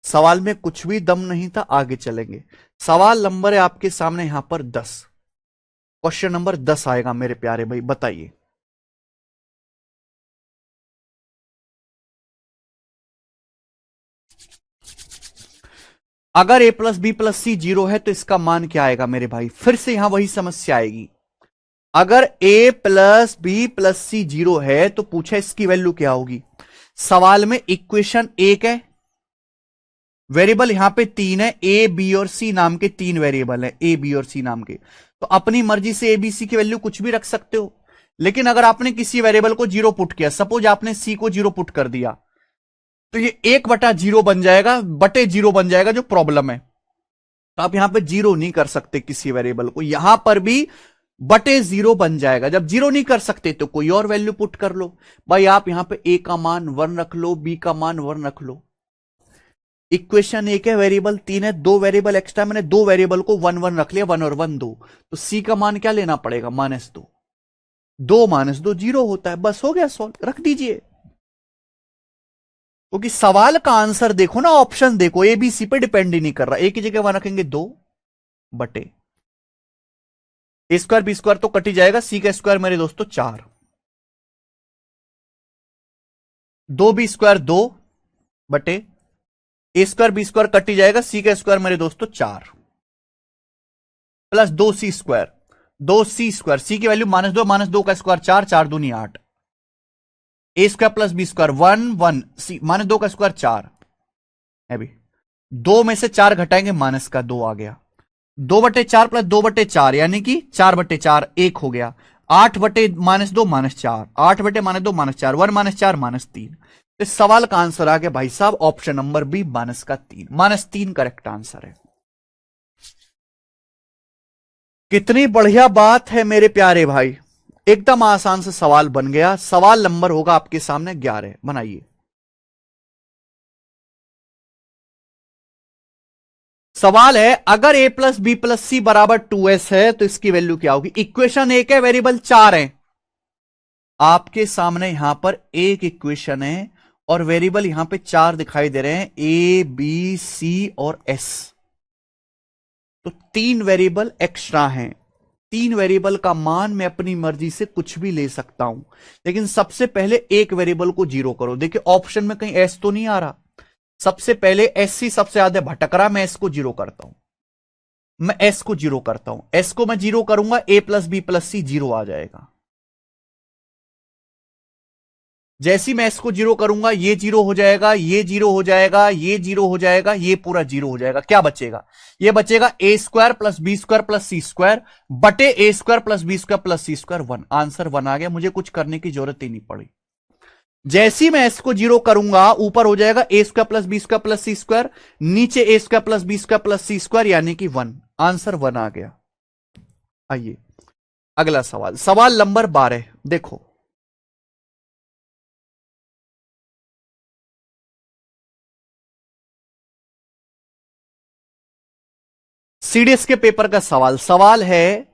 सवाल में कुछ भी दम नहीं था। आगे चलेंगे, सवाल नंबर है आपके सामने यहां पर 10। क्वेश्चन नंबर 10 आएगा मेरे प्यारे भाई, बताइए। अगर a प्लस बी प्लस सी 0 है तो इसका मान क्या आएगा मेरे भाई। फिर से यहां वही समस्या आएगी। अगर a प्लस बी प्लस सी 0 है तो पूछा इसकी वैल्यू क्या होगी। सवाल में इक्वेशन 1 है, वेरिएबल यहां पे तीन है, ए बी और सी नाम के तीन वेरिएबल है, ए बी और सी नाम के। तो अपनी मर्जी से ए बी सी की वैल्यू कुछ भी रख सकते हो। लेकिन अगर आपने किसी वेरिएबल को जीरो पुट किया, सपोज आपने सी को जीरो पुट कर दिया, तो ये 1/0 बन जाएगा, बटे जीरो बन जाएगा, जो प्रॉब्लम है। तो आप यहां पे जीरो नहीं कर सकते किसी वेरिएबल को, यहां पर भी बटे जीरो बन जाएगा। जब जीरो नहीं कर सकते तो कोई और वैल्यू पुट कर लो। भाई आप यहां पे ए का मान 1 रख लो, बी का मान 1 रख लो। इक्वेशन एक है, वेरिएबल तीन है, दो वेरिएबल एक्स्ट्रा, मैंने दो वेरिएबल को 1 1 रख लिया, 1 और 1 2। तो सी का मान क्या लेना पड़ेगा, -2। 2 -2 जीरो होता है, बस हो गया सॉल्व, रख दीजिए। क्योंकि सवाल का आंसर देखो ना, ऑप्शन देखो, एबीसी पे डिपेंड ही नहीं कर रहा। ए की जगह वहां रखेंगे 2 बटे ए स्क्वायर बी स्क्वायर तो कट ही जाएगा, सी का स्क्वायर मेरे दोस्तों 4, 2b² 2 बटे a square B square cut ही जाएगा, सी का स्क्वायर मेरे दोस्तों 4 प्लस 2c², 2c², सी की वैल्यू -2 का स्क्वायर 4, 4 दूनी 8, ए स्क्वायर प्लस बी स्क्वायर 1 1, सी -2 का स्क्वायर 4 है भी। 2 में से 4 घटाएंगे, माइनस का 2 आ गया। 2/4 प्लस 2/4 यानी कि 4/4 1 हो गया। 8 बटे -2 -4, 8 बटे -2 -4, 1 -4 -3। इस सवाल का आंसर आ गया भाई साहब option number B, -3, -3 correct answer है। कितनी बढ़िया बात है मेरे प्यारे भाई, एकदम आसान से सवाल बन गया। सवाल नंबर होगा आपके सामने 11, बनाइए। सवाल है, अगर a प्लस बी प्लस सी बराबर 2s है तो इसकी वैल्यू क्या होगी। इक्वेशन एक है, वेरिएबल 4 है। आपके सामने यहां पर एक इक्वेशन है और वेरिएबल यहां पे 4 दिखाई दे रहे हैं, ए बी सी और एस। तो 3 वेरिएबल एक्स्ट्रा हैं। 3 वेरिएबल का मान मैं अपनी मर्जी से कुछ भी ले सकता हूं, लेकिन सबसे पहले एक वेरिएबल को जीरो करो। देखिए ऑप्शन में कहीं एस तो नहीं आ रहा, सबसे पहले एस सी सबसे ज्यादा भटक रहा, मैं एस को जीरो करता हूं। मैं एस को जीरो करता हूं, एस को मैं जीरो करूंगा, ए प्लस बी प्लस सी जीरो आ जाएगा। जैसी मैं इसको जीरो करूंगा, ये जीरो हो जाएगा, ये जीरो हो जाएगा, ये जीरो हो जाएगा, ये पूरा जीरो हो जाएगा। क्या बचेगा, ये बचेगा a square plus B square plus C square बटे a square plus B square plus C square 1। Answer 1 आ गया, मुझे कुछ करने की जरूरत ही नहीं पड़ी। जैसी मैं इसको जीरो करूंगा, ऊपर हो जाएगा a square plus B square plus C square, नीचे a square plus B square plus C square यानी कि 1। आंसर 1 आ गया। आइए अगला सवाल, सवाल नंबर 12 देखो। सीडीएस के पेपर का सवाल, सवाल है,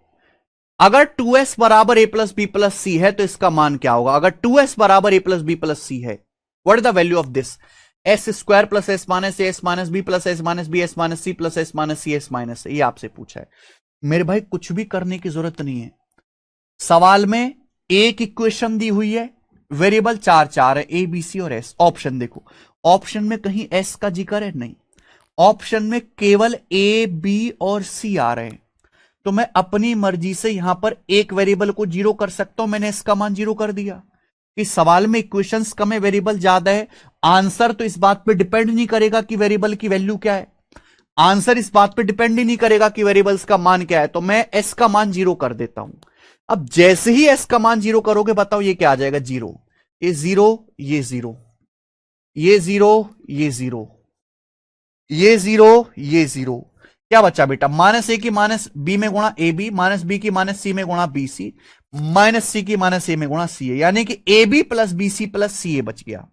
अगर 2s बराबर a plus B plus C है तो इसका मान क्या होगा। अगर 2s बराबर a plus B plus C है, what is the value of this. S square plus S minus S minus B plus S minus B S minus C plus S minus C S minus, ये आपसे पूछा है। मेरे भाई कुछ भी करने की जरूरत नहीं है। सवाल में एक इक्वेशन दी हुई है, वेरिएबल 4 4 है, ए बी सी और एस। ऑप्शन देखो, ऑप्शन में कहीं एस का जिक्र है नहीं, ऑप्शन में केवल ए बी और सी आ रहे हैं। तो मैं अपनी मर्जी से यहां पर एक वेरिएबल को जीरो कर सकता हूं, मैंने इसका मान जीरो कर दिया। इस सवाल में इक्वेशंस कम है, वेरिएबल ज्यादा है। आंसर तो इस बात पे डिपेंड नहीं करेगा कि वेरिएबल की वैल्यू क्या है, आंसर इस बात पे डिपेंड ही नहीं करेगा कि वेरिएबल्स का मान क्या है। तो मैं एस का मान जीरो कर देता हूं। अब जैसे ही एस का मान जीरो करोगे, बताओ ये क्या आ जाएगा, जीरो। ये जीरो, ये जीरो, ये जीरो, ये जीरो, ये जीरो, ये जीरो। क्या बचा बेटा, माइनस ए की माइनस बी में गुणा ए बी, माइनस बी की माइनस सी में गुणा बी सी, माइनस सी की माइनस ए में गुणा सी ए, यानी कि a b plus b C plus C a बच गया।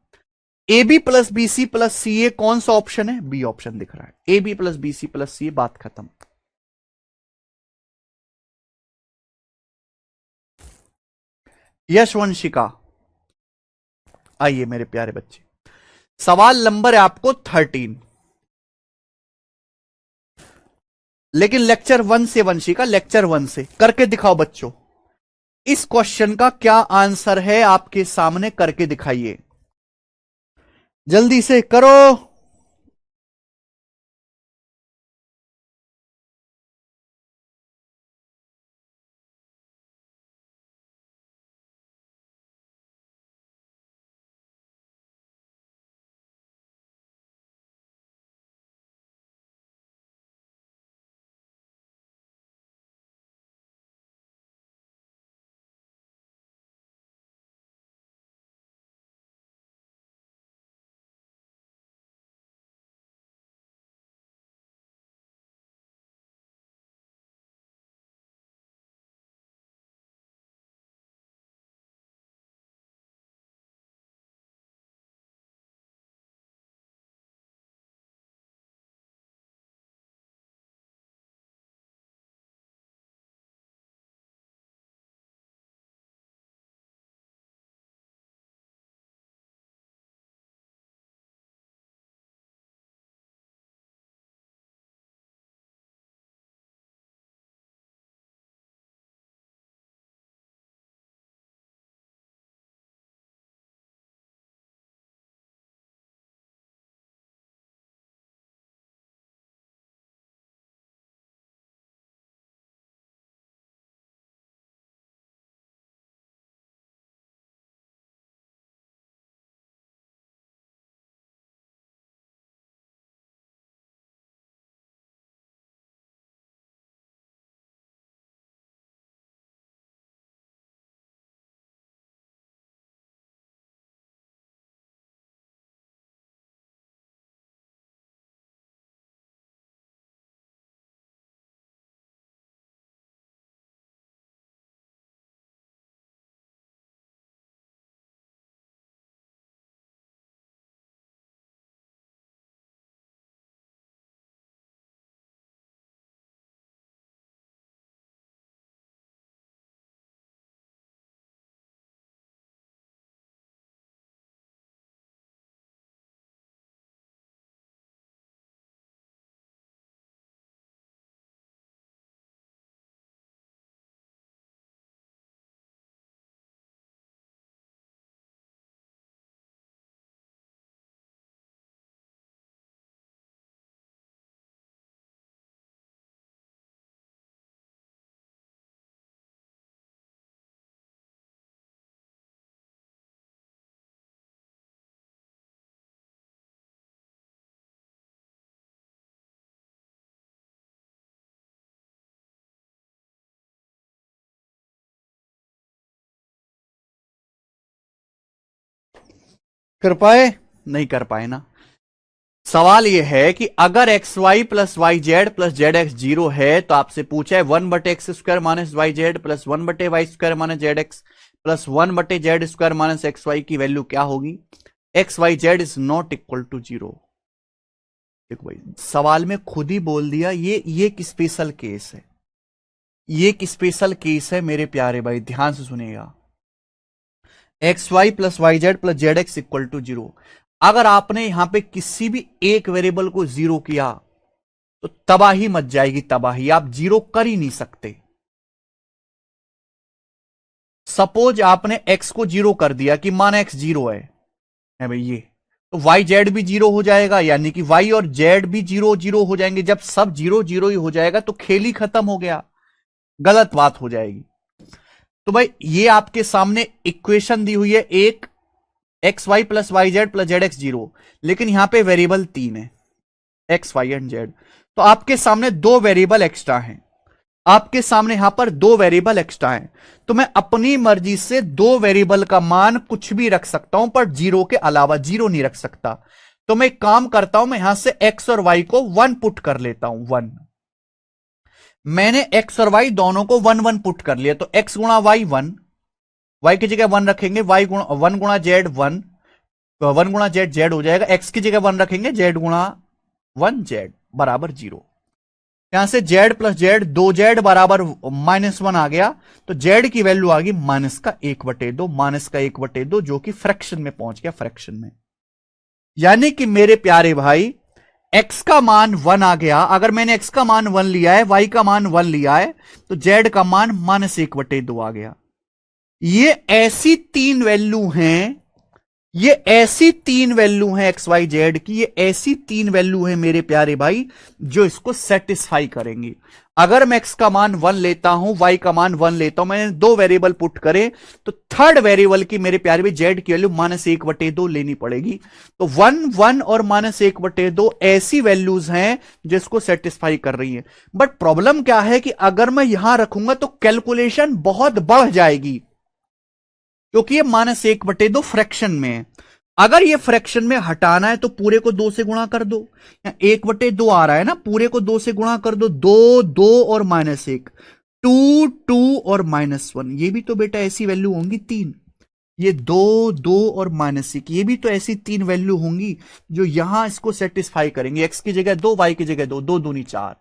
A b plus b C plus C a कौन सा ऑप्शन है, बी ऑप्शन दिख रहा है। A b plus b C plus C a, बात खत्म। यशवंशिका, आइए मेरे प्यारे बच्चे, सवाल नंबर है आपको 13, लेकिन लेक्चर 1 से, वंशिका लेक्चर 1 से करके दिखाओ बच्चों। इस क्वेश्चन का क्या आंसर है आपके सामने, करके दिखाइए, जल्दी से करो। कर पाए? नहीं कर पाए ना। सवाल यह है कि अगर X Y plus Y Z plus Z X 0 है तो आपसे पूछा है 1/x² minus Y Z plus 1/y² minus Z x plus 1/z² minus X Y की वैल्यू क्या होगी? X Y Z is not equal to 0। देखो भाई, सवाल में खुद ही बोल दिया, ये एक स्पेशल केस है, ये एक स्पेशल केस है मेरे प्यारे भाई, ध्यान से सुनिएगा। X Y plus Y Z plus Z X equal to 0। अगर आपने यहां पे किसी भी एक वेरिएबल को 0 किया तो तबाही मच जाएगी, तबाही। आप 0 कर ही नहीं सकते। सपोज आपने x को 0 कर दिया कि मान x 0 है भाई, ये तो y z भी 0 हो जाएगा, यानी कि y और z भी 0 0 हो जाएंगे। जब सब 0 0 ही हो जाएगा तो खेल ही खत्म हो गया, गलत बात हो जाएगी। तो भाई ये आपके सामने इक्वेशन दी हुई है, एक X Y plus Y Z plus Z X 0, लेकिन यहां पे वेरिएबल 3 है, एक्स वाई एंड जेड। तो आपके सामने दो वेरिएबल एक्स्ट्रा हैं, आपके सामने यहां पर दो वेरिएबल एक्स्ट्रा हैं। तो मैं अपनी मर्जी से दो वेरिएबल का मान कुछ भी रख सकता हूं, पर 0 के अलावा 0 नहीं रख सकता। तो मैं एक काम करता हूं, मैं यहां से x और y को 1 पुट कर लेता हूं, 1। मैंने x और y दोनों को 1 1 पुट कर लिया, तो x गुणा y 1, y की जगह 1 रखेंगे, y गुणा 1 गुणा z 1, 1 गुणा z z हो जाएगा, x की जगह 1 रखेंगे, z गुणा 1 z बराबर 0। यहां से z प्लस z 2z बराबर -1 आ गया, तो z की वैल्यू आ गई -1/2, -1/2, जो कि फ्रैक्शन में पहुंच गया, फ्रैक्शन में। यानी कि मेरे प्यारे भाई x का मान 1 आ गया। अगर मैंने x का मान 1 लिया है, y का मान 1 लिया है, तो z का मान -1/2 आ गया। ये ऐसी तीन वैल्यू हैं, ये ऐसी तीन वैल्यू हैं एक्स वाई जेड की, ये ऐसी तीन वैल्यू हैं मेरे प्यारे भाई जो इसको सेटिस्फाई करेंगी। अगर मैं एक्स का मान 1 लेता हूं, वाई का मान 1 लेता हूं, मैंने दो वेरिएबल पुट करे, तो थर्ड वेरिएबल की मेरे प्यारे भाई जेड की वैल्यू -1/2 लेनी पड़ेगी। तो 1 1 और -1/2 ऐसी वैल्यूज हैं जिसको सेटिस्फाई कर रही है। बट प्रॉब्लम क्या है कि अगर मैं यहां रखूंगा तो कैलकुलेशन बहुत बढ़ जाएगी, क्योंकि ये -1/2 फ्रैक्शन में है। अगर ये फ्रैक्शन में हटाना है तो पूरे को 2 से गुणा कर दो, 1/2 आ रहा है ना, पूरे को 2 से गुणा कर दो, 2 2 और -1, 2 2 और -1, ये भी तो बेटा ऐसी वैल्यू होंगी 3। ये 2 2 और -1, ये भी तो ऐसी तीन वैल्यू होंगी जो यहां इसको सेटिस्फाई करेंगे। एक्स की जगह 2, वाई की जगह 2, 2 दूनी 4,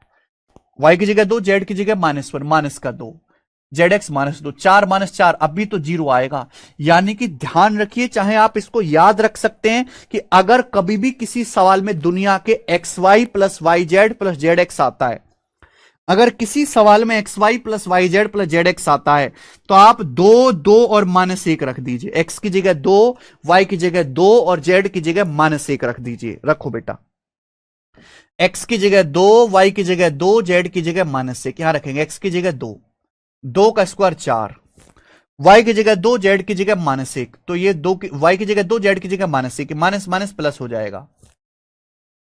वाई की जगह 2, जेड की जगह -1, माइनस का 2, जेड एक्स -2, 4 -4, अभी तो 0 आएगा। यानी कि ध्यान रखिए, चाहे आप इसको याद रख सकते हैं कि अगर कभी भी किसी सवाल में दुनिया के X Y plus Y Z plus Z X आता है, अगर किसी सवाल में X Y plus Y Z plus Z X आता है, तो आप 2 2 और -1 रख दीजिए। एक्स की जगह 2, वाई की जगह 2 और जेड की जगह -1 रख दीजिए। रखो बेटा, एक्स की जगह 2, वाई की जगह 2, जेड की जगह -1, यहां रखेंगे। एक्स की जगह 2, 2 का स्क्वायर 4, वाई की जगह 2, जेड की जगह -1, तो ये 2 वाई की जगह 2, जेड की जगह -1, माइनस माइनस प्लस हो जाएगा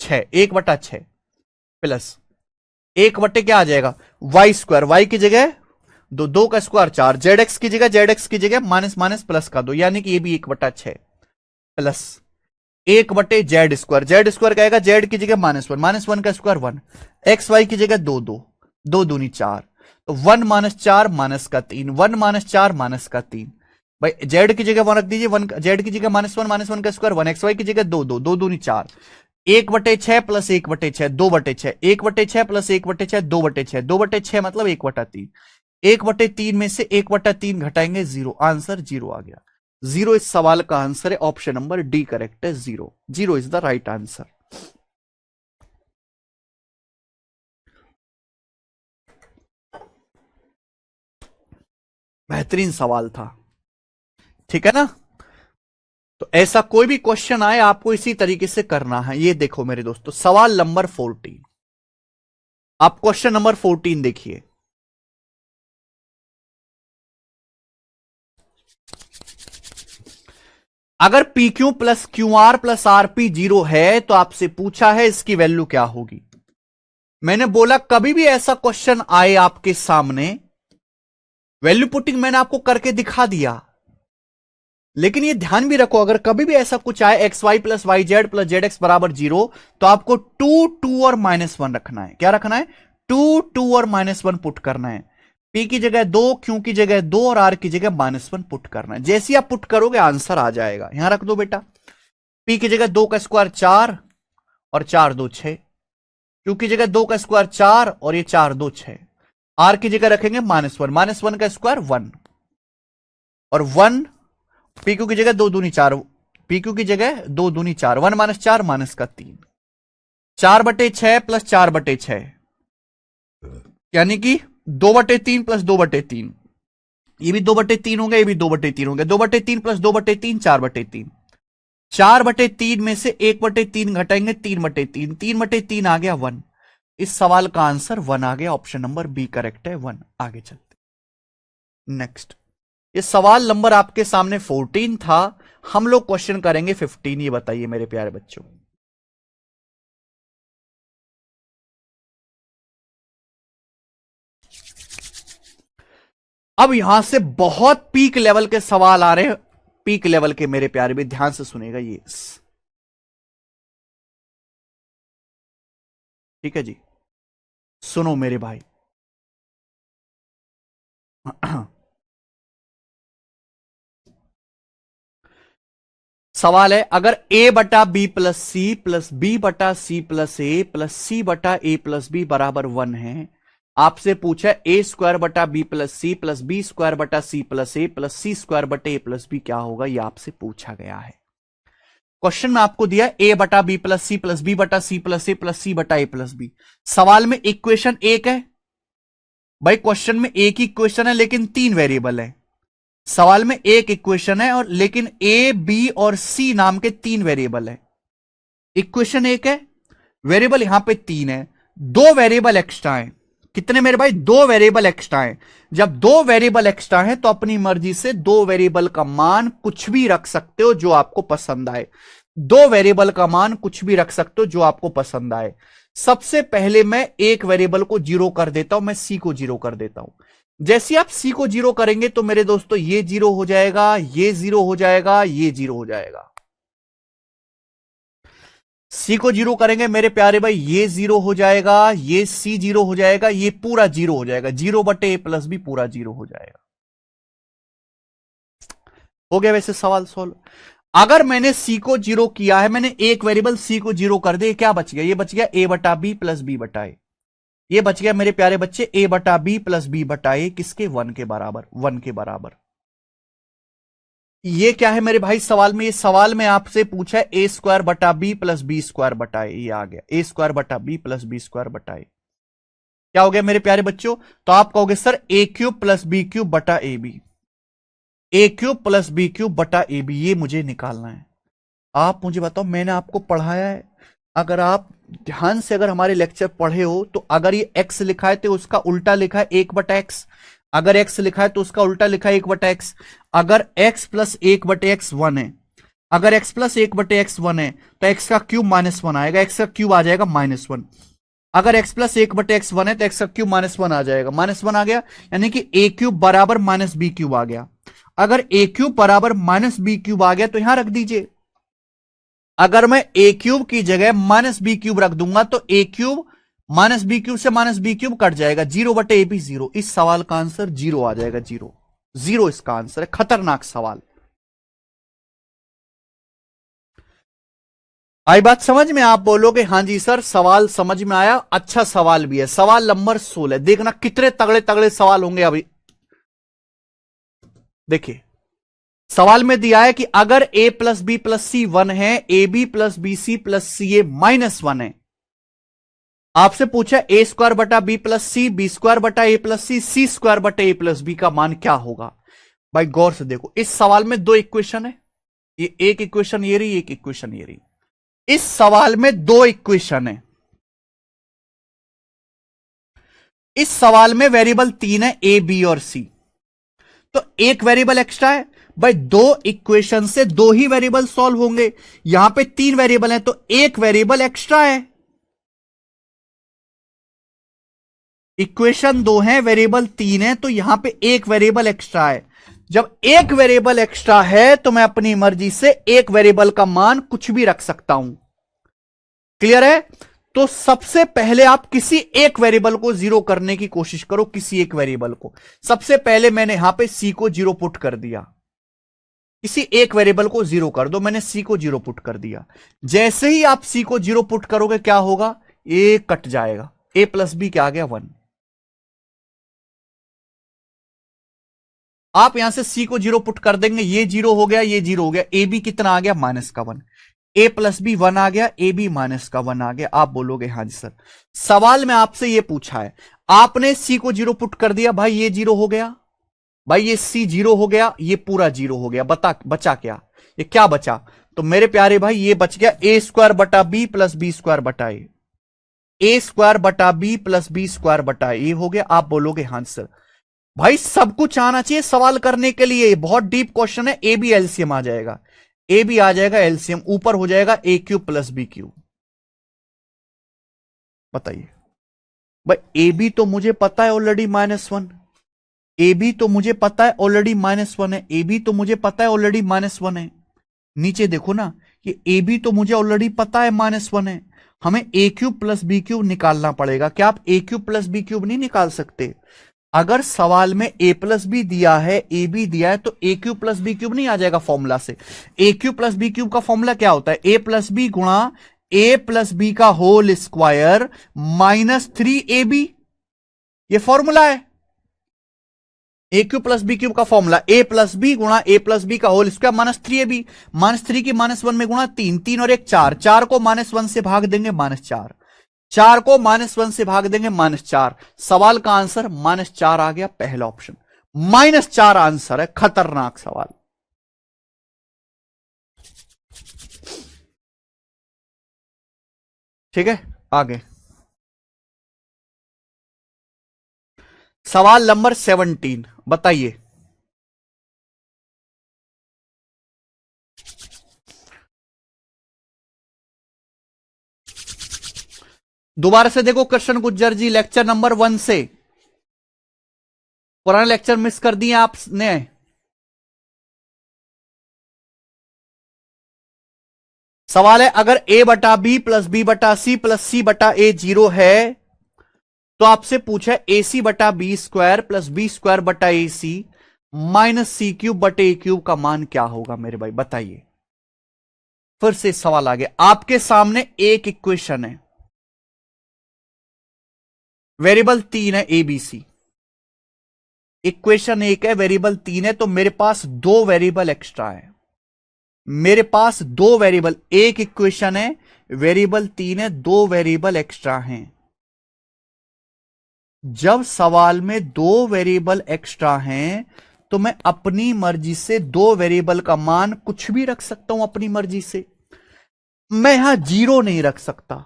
6, 1/6 प्लस 1 क्या आ जाएगा, वाई स्क्वायर, वाई की जगह 2, 2 का स्क्वायर 4, जेड एक्स की जगह, जेड एक्स की जगह माइनस माइनस प्लस का 2, यानी कि ये भी 1/6 प्लस 1/जेड स्क्वायर, जेड स्क्वायर क्या आएगा, जेड की जगह -1, -1 का स्क्वायर 1, एक्स वाई की जगह 2 2, 2 दूनी 4, तो 1 -4 माइनस का 3, 1 -4 माइनस का 3। भाई जेड की जगह 1 रख दीजिए, 1 जेड की जगह -1 का स्क्वायर 1, एक्स वाई की जगह 2 2, 2 दूनी 4, 1/6 प्लस 1/6 2/6, 1/6 प्लस 1/6 2/6, 2/6 मतलब 1/3, 1/3 में से 1/3 घटाएंगे 0, आंसर 0 आ गया। 0 इस सवाल का आंसर है, ऑप्शन नंबर डी करेक्ट है, 0 0 इज द राइट आंसर। बेहतरीन सवाल था, ठीक है ना। तो ऐसा कोई भी क्वेश्चन आए आपको इसी तरीके से करना है। ये देखो मेरे दोस्तों, सवाल नंबर 14, आप क्वेश्चन नंबर 14 देखिए। अगर P Q plus Q R plus R P 0 है तो आपसे पूछा है इसकी वैल्यू क्या होगी। मैंने बोला कभी भी ऐसा क्वेश्चन आए आपके सामने, वैल्यू पुटिंग मैंने आपको करके दिखा दिया, लेकिन ये ध्यान भी रखो, अगर कभी भी ऐसा कुछ आए X Y plus Y Z plus Z X बराबर 0, तो आपको 2 2 और -1 रखना है। क्या रखना है? 2 2 और -1 पुट करना है। पी की जगह 2, क्यू की जगह 2 और आर की जगह -1 पुट करना है। जैसे ही आप पुट करोगे आंसर आ जाएगा। यहां रख दो बेटा, पी की जगह 2 का स्क्वायर 4 और 4 2 6, क्यू की जगह 2 का स्क्वायर 4 और ये 4 2 6, आर की जगह रखेंगे -1, -1 का स्क्वायर 1 और 1, पीक्यू की जगह 2 दूनी 4, पीक्यू की जगह 2 दूनी 4, 1 -4 माइनस का 3, 4/6 प्लस 4/6 यानी कि 2/3 प्लस 2/3, ये भी 2/3 हो गया, ये भी 2/3 हो गया। 2/3 प्लस 2/3 4/3, 4/3 में से 1/3 घटाएंगे 3/3, 3/3 आ गया 1। इस सवाल का आंसर 1 आ गया। ऑप्शन नंबर बी करेक्ट है, 1। आगे चलते नेक्स्ट। ये सवाल नंबर आपके सामने 14 था, हम लोग क्वेश्चन करेंगे 15। ये बताइए मेरे प्यारे बच्चों, अब यहां से बहुत पीक लेवल के सवाल आ रहे हैं, पीक लेवल के मेरे प्यारे भी ध्यान से सुनेगा ये। ठीक है जी, सुनो मेरे भाई। सवाल है, अगर a बटा B plus C plus B बटा सी प्लस ए प्लस सी बटा ए प्लस बी बराबर 1 है, आपसे पूछा ए स्क्वायर बटा B plus C plus B square बटा C plus A plus C square बटे ए प्लस बी क्या होगा, यह आपसे पूछा गया है। क्वेश्चन में आपको दिया ए बटा B plus C plus B बटा सी प्लस ए प्लस सी बटा ए प्लस बी। सवाल में इक्वेशन एक है भाई, क्वेश्चन में एक ही इक्वेशन है लेकिन 3 वेरिएबल है। सवाल में एक इक्वेशन है और लेकिन ए बी और सी नाम के 3 वेरिएबल है। इक्वेशन एक है, वेरिएबल यहां पे 3 है, 2 वेरिएबल एक्स्ट्रा है। कितने मेरे भाई? 2 वेरिएबल एक्स्ट्रा है। जब 2 वेरिएबल एक्स्ट्रा है तो अपनी मर्जी से 2 वेरिएबल का मान कुछ भी रख सकते हो जो आपको पसंद आए। 2 वेरिएबल का मान कुछ भी रख सकते हो जो आपको पसंद आए। सबसे पहले मैं एक वेरिएबल को 0 कर देता हूं, मैं सी को 0 कर देता हूं। जैसे आप सी को 0 करेंगे तो मेरे दोस्तों ये 0 हो जाएगा, ये 0 हो जाएगा, ये 0 हो जाएगा। सी को 0 करेंगे मेरे प्यारे भाई, ये 0 हो जाएगा, ये सी 0 हो जाएगा, ये पूरा 0 हो जाएगा। 0/a प्लस बी पूरा 0 हो जाएगा। हो गया वैसे सवाल सोल्व। अगर मैंने सी को 0 किया है, मैंने एक वेरिएबल सी को 0 कर दे, क्या बच गया? ये बच गया a बटा बी प्लस बी बटा ए। ये बच गया मेरे प्यारे बच्चे a बटा बी प्लस बी बटा ए, किसके? 1 के बराबर, 1 के बराबर। ये क्या है मेरे भाई सवाल में? ये सवाल में आपसे पूछा है ए स्क्वायर बटा बी प्लस बी स्क्वायर बटा ए। ये आ गया ए स्क्वायर बटा बी प्लस बी स्क्वायर बटा ए। क्या हो गया मेरे प्यारे बच्चों? तो आप कहोगे sir A cube plus B cube बटा A B, A cube plus B cube बटा ए बी, ये मुझे निकालना है। आप मुझे बताओ, मैंने आपको पढ़ाया है, अगर आप ध्यान से अगर हमारे लेक्चर पढ़े हो तो अगर ये x लिखा है तो उसका उल्टा लिखा है 1/x, अगर x लिखा है तो उसका उल्टा लिखा है 1/x। अगर x प्लस 1/x 1 है, अगर x प्लस 1/x 1 है तो x का क्यूब -1 आएगा, x का क्यूब आ जाएगा -1। अगर x प्लस 1/x 1 है तो x का क्यूब -1 आ जाएगा, -1 आ गया, यानी कि a क्यूब बराबर -b क्यूब आ गया। अगर a क्यूब बराबर -b क्यूब आ गया तो यहां रख दीजिए। अगर मैं a क्यूब की जगह -b क्यूब रख दूंगा तो a क्यूब -b क्यूब से -b क्यूब कट जाएगा, 0/ab 0। इस सवाल का आंसर 0 आ जाएगा, 0 0 इसका आंसर है। खतरनाक सवाल। आई बात समझ में? आप बोलोगे हां जी सर सवाल समझ में आया, अच्छा सवाल भी है। सवाल नंबर 16, देखना कितने तगड़े तगड़े सवाल होंगे अभी। देखिए सवाल में दिया है कि अगर a plus B plus c 1 है, a b plus b C plus C a -1 है, आपसे पूछा ए स्क्वायर बटा B plus c, b square बटा a plus C, C square बटा ए प्लस बी का मान क्या होगा? भाई गौर से देखो, इस सवाल में 2 इक्वेशन है, ये एक इक्वेशन ये रही, एक इक्वेशन ये रही। इस सवाल में 2 इक्वेशन है, इस सवाल में वेरिएबल 3 है, ए बी और सी, तो एक वेरिएबल एक्स्ट्रा है। भाई 2 इक्वेशन से 2 ही वेरिएबल सॉल्व होंगे, यहां पे 3 वेरिएबल है तो एक वेरिएबल एक्स्ट्रा है। इक्वेशन 2 है, वेरिएबल 3 है, तो यहां पे एक वेरिएबल एक्स्ट्रा है। जब एक वेरिएबल एक्स्ट्रा है तो मैं अपनी मर्जी से एक वेरिएबल का मान कुछ भी रख सकता हूं। क्लियर है? तो सबसे पहले आप किसी एक वेरिएबल को जीरो करने की कोशिश करो, किसी एक वेरिएबल को। सबसे पहले मैंने यहां पे सी को जीरो पुट कर दिया, किसी एक वेरिएबल को जीरो कर दो। मैंने सी को जीरो पुट कर दिया। जैसे ही आप सी को जीरो पुट करोगे क्या होगा? ए कट जाएगा, ए प्लस बी क्या आ गया? 1। आप यहां से सी को जीरो पुट कर देंगे, ये जीरो हो गया, ये जीरो हो गया, ए बी कितना आ गया? माइनस का 1। ए प्लस बी 1 आ गया, ए बी माइनस का 1 आ गया। आप बोलोगे हाँ जी सर। सवाल में आपसे ये पूछा है, आपने सी को जीरो पुट कर दिया, भाई ये जीरो हो गया, भाई ये सी जीरो हो गया, ये पूरा जीरो हो गया। बचा क्या? ये क्या बचा? तो मेरे प्यारे भाई ये बच गया ए स्क्वायर बटा बी प्लस बी स्क्वायर बटा ए स्क्वायर बटा बी प्लस बी स्क्वायर बटा ए हो गया। आप बोलोगे हाँ सर। भाई सब कुछ आना चाहिए सवाल करने के लिए, बहुत डीप क्वेश्चन है। ए बी एलसीएम आ जाएगा, ए बी आ जाएगा एलसीएम, ऊपर हो जाएगा ए क्यूब प्लस बी क्यूब। बताइए भाई, ए बी तो मुझे पता है ऑलरेडी -1, ए बी तो मुझे पता है ऑलरेडी -1 है, ए बी तो मुझे पता है ऑलरेडी -1 है। नीचे देखो ना, कि ए बी तो मुझे ऑलरेडी पता है -1 है। हमें ए क्यूब प्लस बी क्यूब निकालना पड़ेगा। क्या आप ए क्यूब प्लस बी क्यूब नहीं निकाल सकते? अगर सवाल में ए प्लस बी दिया है, ए बी दिया है, तो ए क्यूब प्लस बी क्यूब नहीं आ जाएगा फॉर्मूला से? ए क्यूब प्लस बी क्यूब का फॉर्मूला क्या होता है? ए प्लस बी गुणा ए प्लस बी का होल स्क्वायर -3ab। ये फॉर्मूला है ए क्यूब प्लस बी क्यूब का फॉर्मूला। ए प्लस बी गुणा ए प्लस बी का होल स्क्वायर -3ab। -3 की -1 में गुणा 3, 3 और 1 4, 4 को -1 से भाग देंगे -4, 4 को -1 से भाग देंगे -4। सवाल का आंसर -4 आ गया, पहला ऑप्शन -4 आंसर है। खतरनाक सवाल। ठीक है, आगे सवाल नंबर 17 बताइए। दोबारा से देखो कृष्ण गुज्जर जी, लेक्चर नंबर 1 से। पुराने लेक्चर मिस कर दिए आपने। सवाल है, अगर a बटा बी प्लस बी बटा सी प्लस सी बटा ए 0 है, तो आपसे पूछा है ए सी बटा B square plus B square बटा A C minus C cube बटे ए क्यूब का मान क्या होगा? मेरे भाई बताइए। फिर से सवाल आ गया आपके सामने, एक इक्वेशन है, वेरिएबल 3 है ए बी सी। इक्वेशन 1 है, वेरिएबल 3 है, तो मेरे पास 2 वेरिएबल एक्स्ट्रा है। मेरे पास 2 वेरिएबल, एक इक्वेशन है, वेरिएबल 3 है, 2 वेरिएबल एक्स्ट्रा हैं। जब सवाल में 2 वेरिएबल एक्स्ट्रा हैं, तो मैं अपनी मर्जी से 2 वेरिएबल का मान कुछ भी रख सकता हूं अपनी मर्जी से। मैं यहां 0 नहीं रख सकता।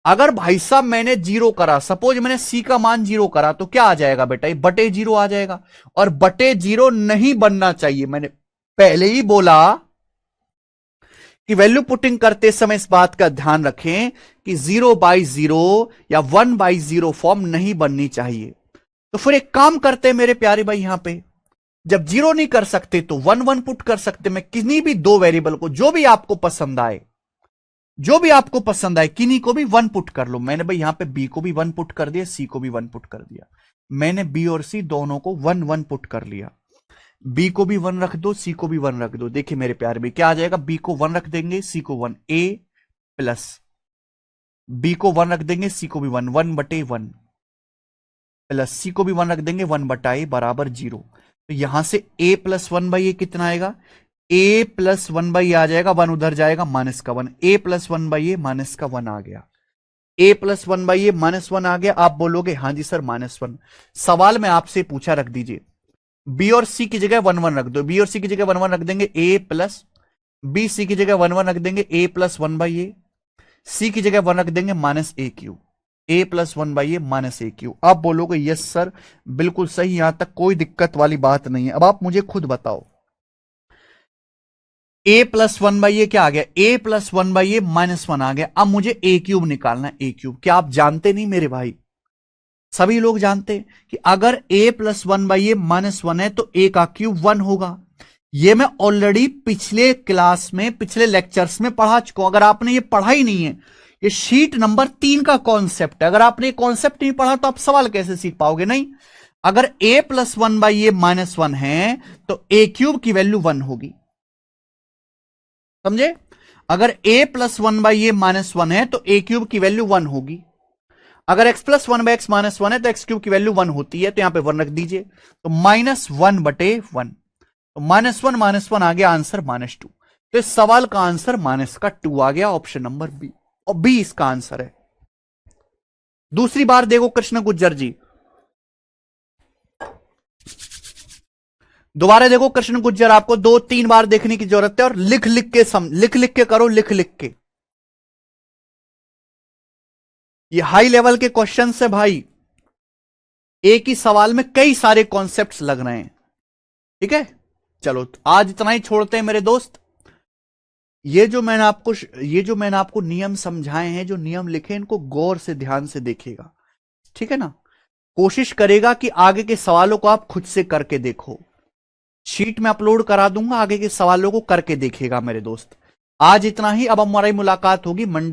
अगर भाई साहब मैंने 0 करा, सपोज मैंने सी का मान 0 करा, तो क्या आ जाएगा बेटा? ये बटे 0 आ जाएगा, और बटे 0 नहीं बनना चाहिए। मैंने पहले ही बोला कि वैल्यू पुटिंग करते समय इस बात का ध्यान रखें कि 0/0 या 1/0 फॉर्म नहीं बननी चाहिए। तो फिर एक काम करते हैं मेरे प्यारे भाई, यहां पे जब 0 नहीं कर सकते तो 1 पुट कर सकते। मैं किन्हीं भी 2 वेरिएबल को, जो भी आपको पसंद आए, जो भी आपको पसंद आए, किन्हीं को भी 1 पुट कर लो। मैंने भाई यहां पे बी को भी 1 पुट कर दिया, सी को भी 1 पुट कर दिया। मैंने बी और सी दोनों को 1 पुट कर लिया। बी को भी 1 रख दो, सी को भी 1 रख दो। देखिए मेरे प्यारे भाई क्या आ जाएगा? बी को 1 रख देंगे, सी को 1, ए प्लस बी को 1 रख देंगे, सी को भी 1, 1/1 प्लस सी को भी 1 रख देंगे, 1/a बराबर 0। तो यहां से a प्लस 1/a कितना आएगा? a प्लस 1/a आ जाएगा, 1 उधर जाएगा, माइनस का 1, a प्लस 1/a माइनस का 1 आ गया। a प्लस 1/a -1 आ गया। आप बोलोगे हाँ जी सर -1। सवाल में आपसे पूछा, रख दीजिए बी और सी की जगह 1 रख दो। बी और सी की जगह 1 रख देंगे, a प्लस बी, सी की जगह 1 रख देंगे, a प्लस 1/a, सी की जगह 1 रख देंगे -a³, a plus 1/a -a³। आप बोलोगे यस सर बिल्कुल सही, यहां तक कोई दिक्कत वाली बात नहीं है। अब आप मुझे खुद बताओ, a प्लस 1/a क्या आ गया? a प्लस 1/a -1 आ गया। अब मुझे a³ निकालना है, a³। क्या आप जानते नहीं मेरे भाई, सभी लोग जानते हैं कि अगर a प्लस 1/a-1 है तो a का क्यूब 1 होगा। ये मैं ऑलरेडी पिछले क्लास में, पिछले लेक्चर्स में पढ़ा चुका हूं। अगर आपने ये पढ़ा ही नहीं है, ये शीट नंबर 3 का कॉन्सेप्ट है। अगर आपने ये कॉन्सेप्ट नहीं पढ़ा तो आप सवाल कैसे सीख पाओगे? नहीं। अगर a प्लस 1/a-1 है तो a क्यूब की वैल्यू 1 होगी। समझे? अगर a प्लस 1/a-1 है तो a क्यूब की वैल्यू 1 होगी। अगर x प्लस 1/x-1 है तो x क्यूब की वैल्यू 1 होती है, तो यहां पे 1 रख दीजिए, तो -1/1। तो -1 आ गया आंसर -2। तो इस सवाल का आंसर -2 आ गया, ऑप्शन नंबर बी, और बी इसका आंसर है। दूसरी बार देखो कृष्ण गुज्जर जी, दोबारा देखो कृष्ण गुज्जर, आपको 2-3 बार देखने की जरूरत है, और लिख लिख के करो, लिख लिख के। ये हाई लेवल के क्वेश्चन है भाई, एक ही सवाल में कई सारे कॉन्सेप्ट्स लग रहे हैं। ठीक है, चलो आज इतना ही छोड़ते हैं मेरे दोस्त। ये जो मैंने आपको नियम समझाए हैं, जो नियम लिखे, इनको गौर से ध्यान से देखिएगा। ठीक है ना? कोशिश करेगा कि आगे के सवालों को आप खुद से करके देखो। शीट में अपलोड करा दूंगा, आगे के सवालों को करके देखिएगा मेरे दोस्त। आज इतना ही, अब हमारी मुलाकात होगी मंडे।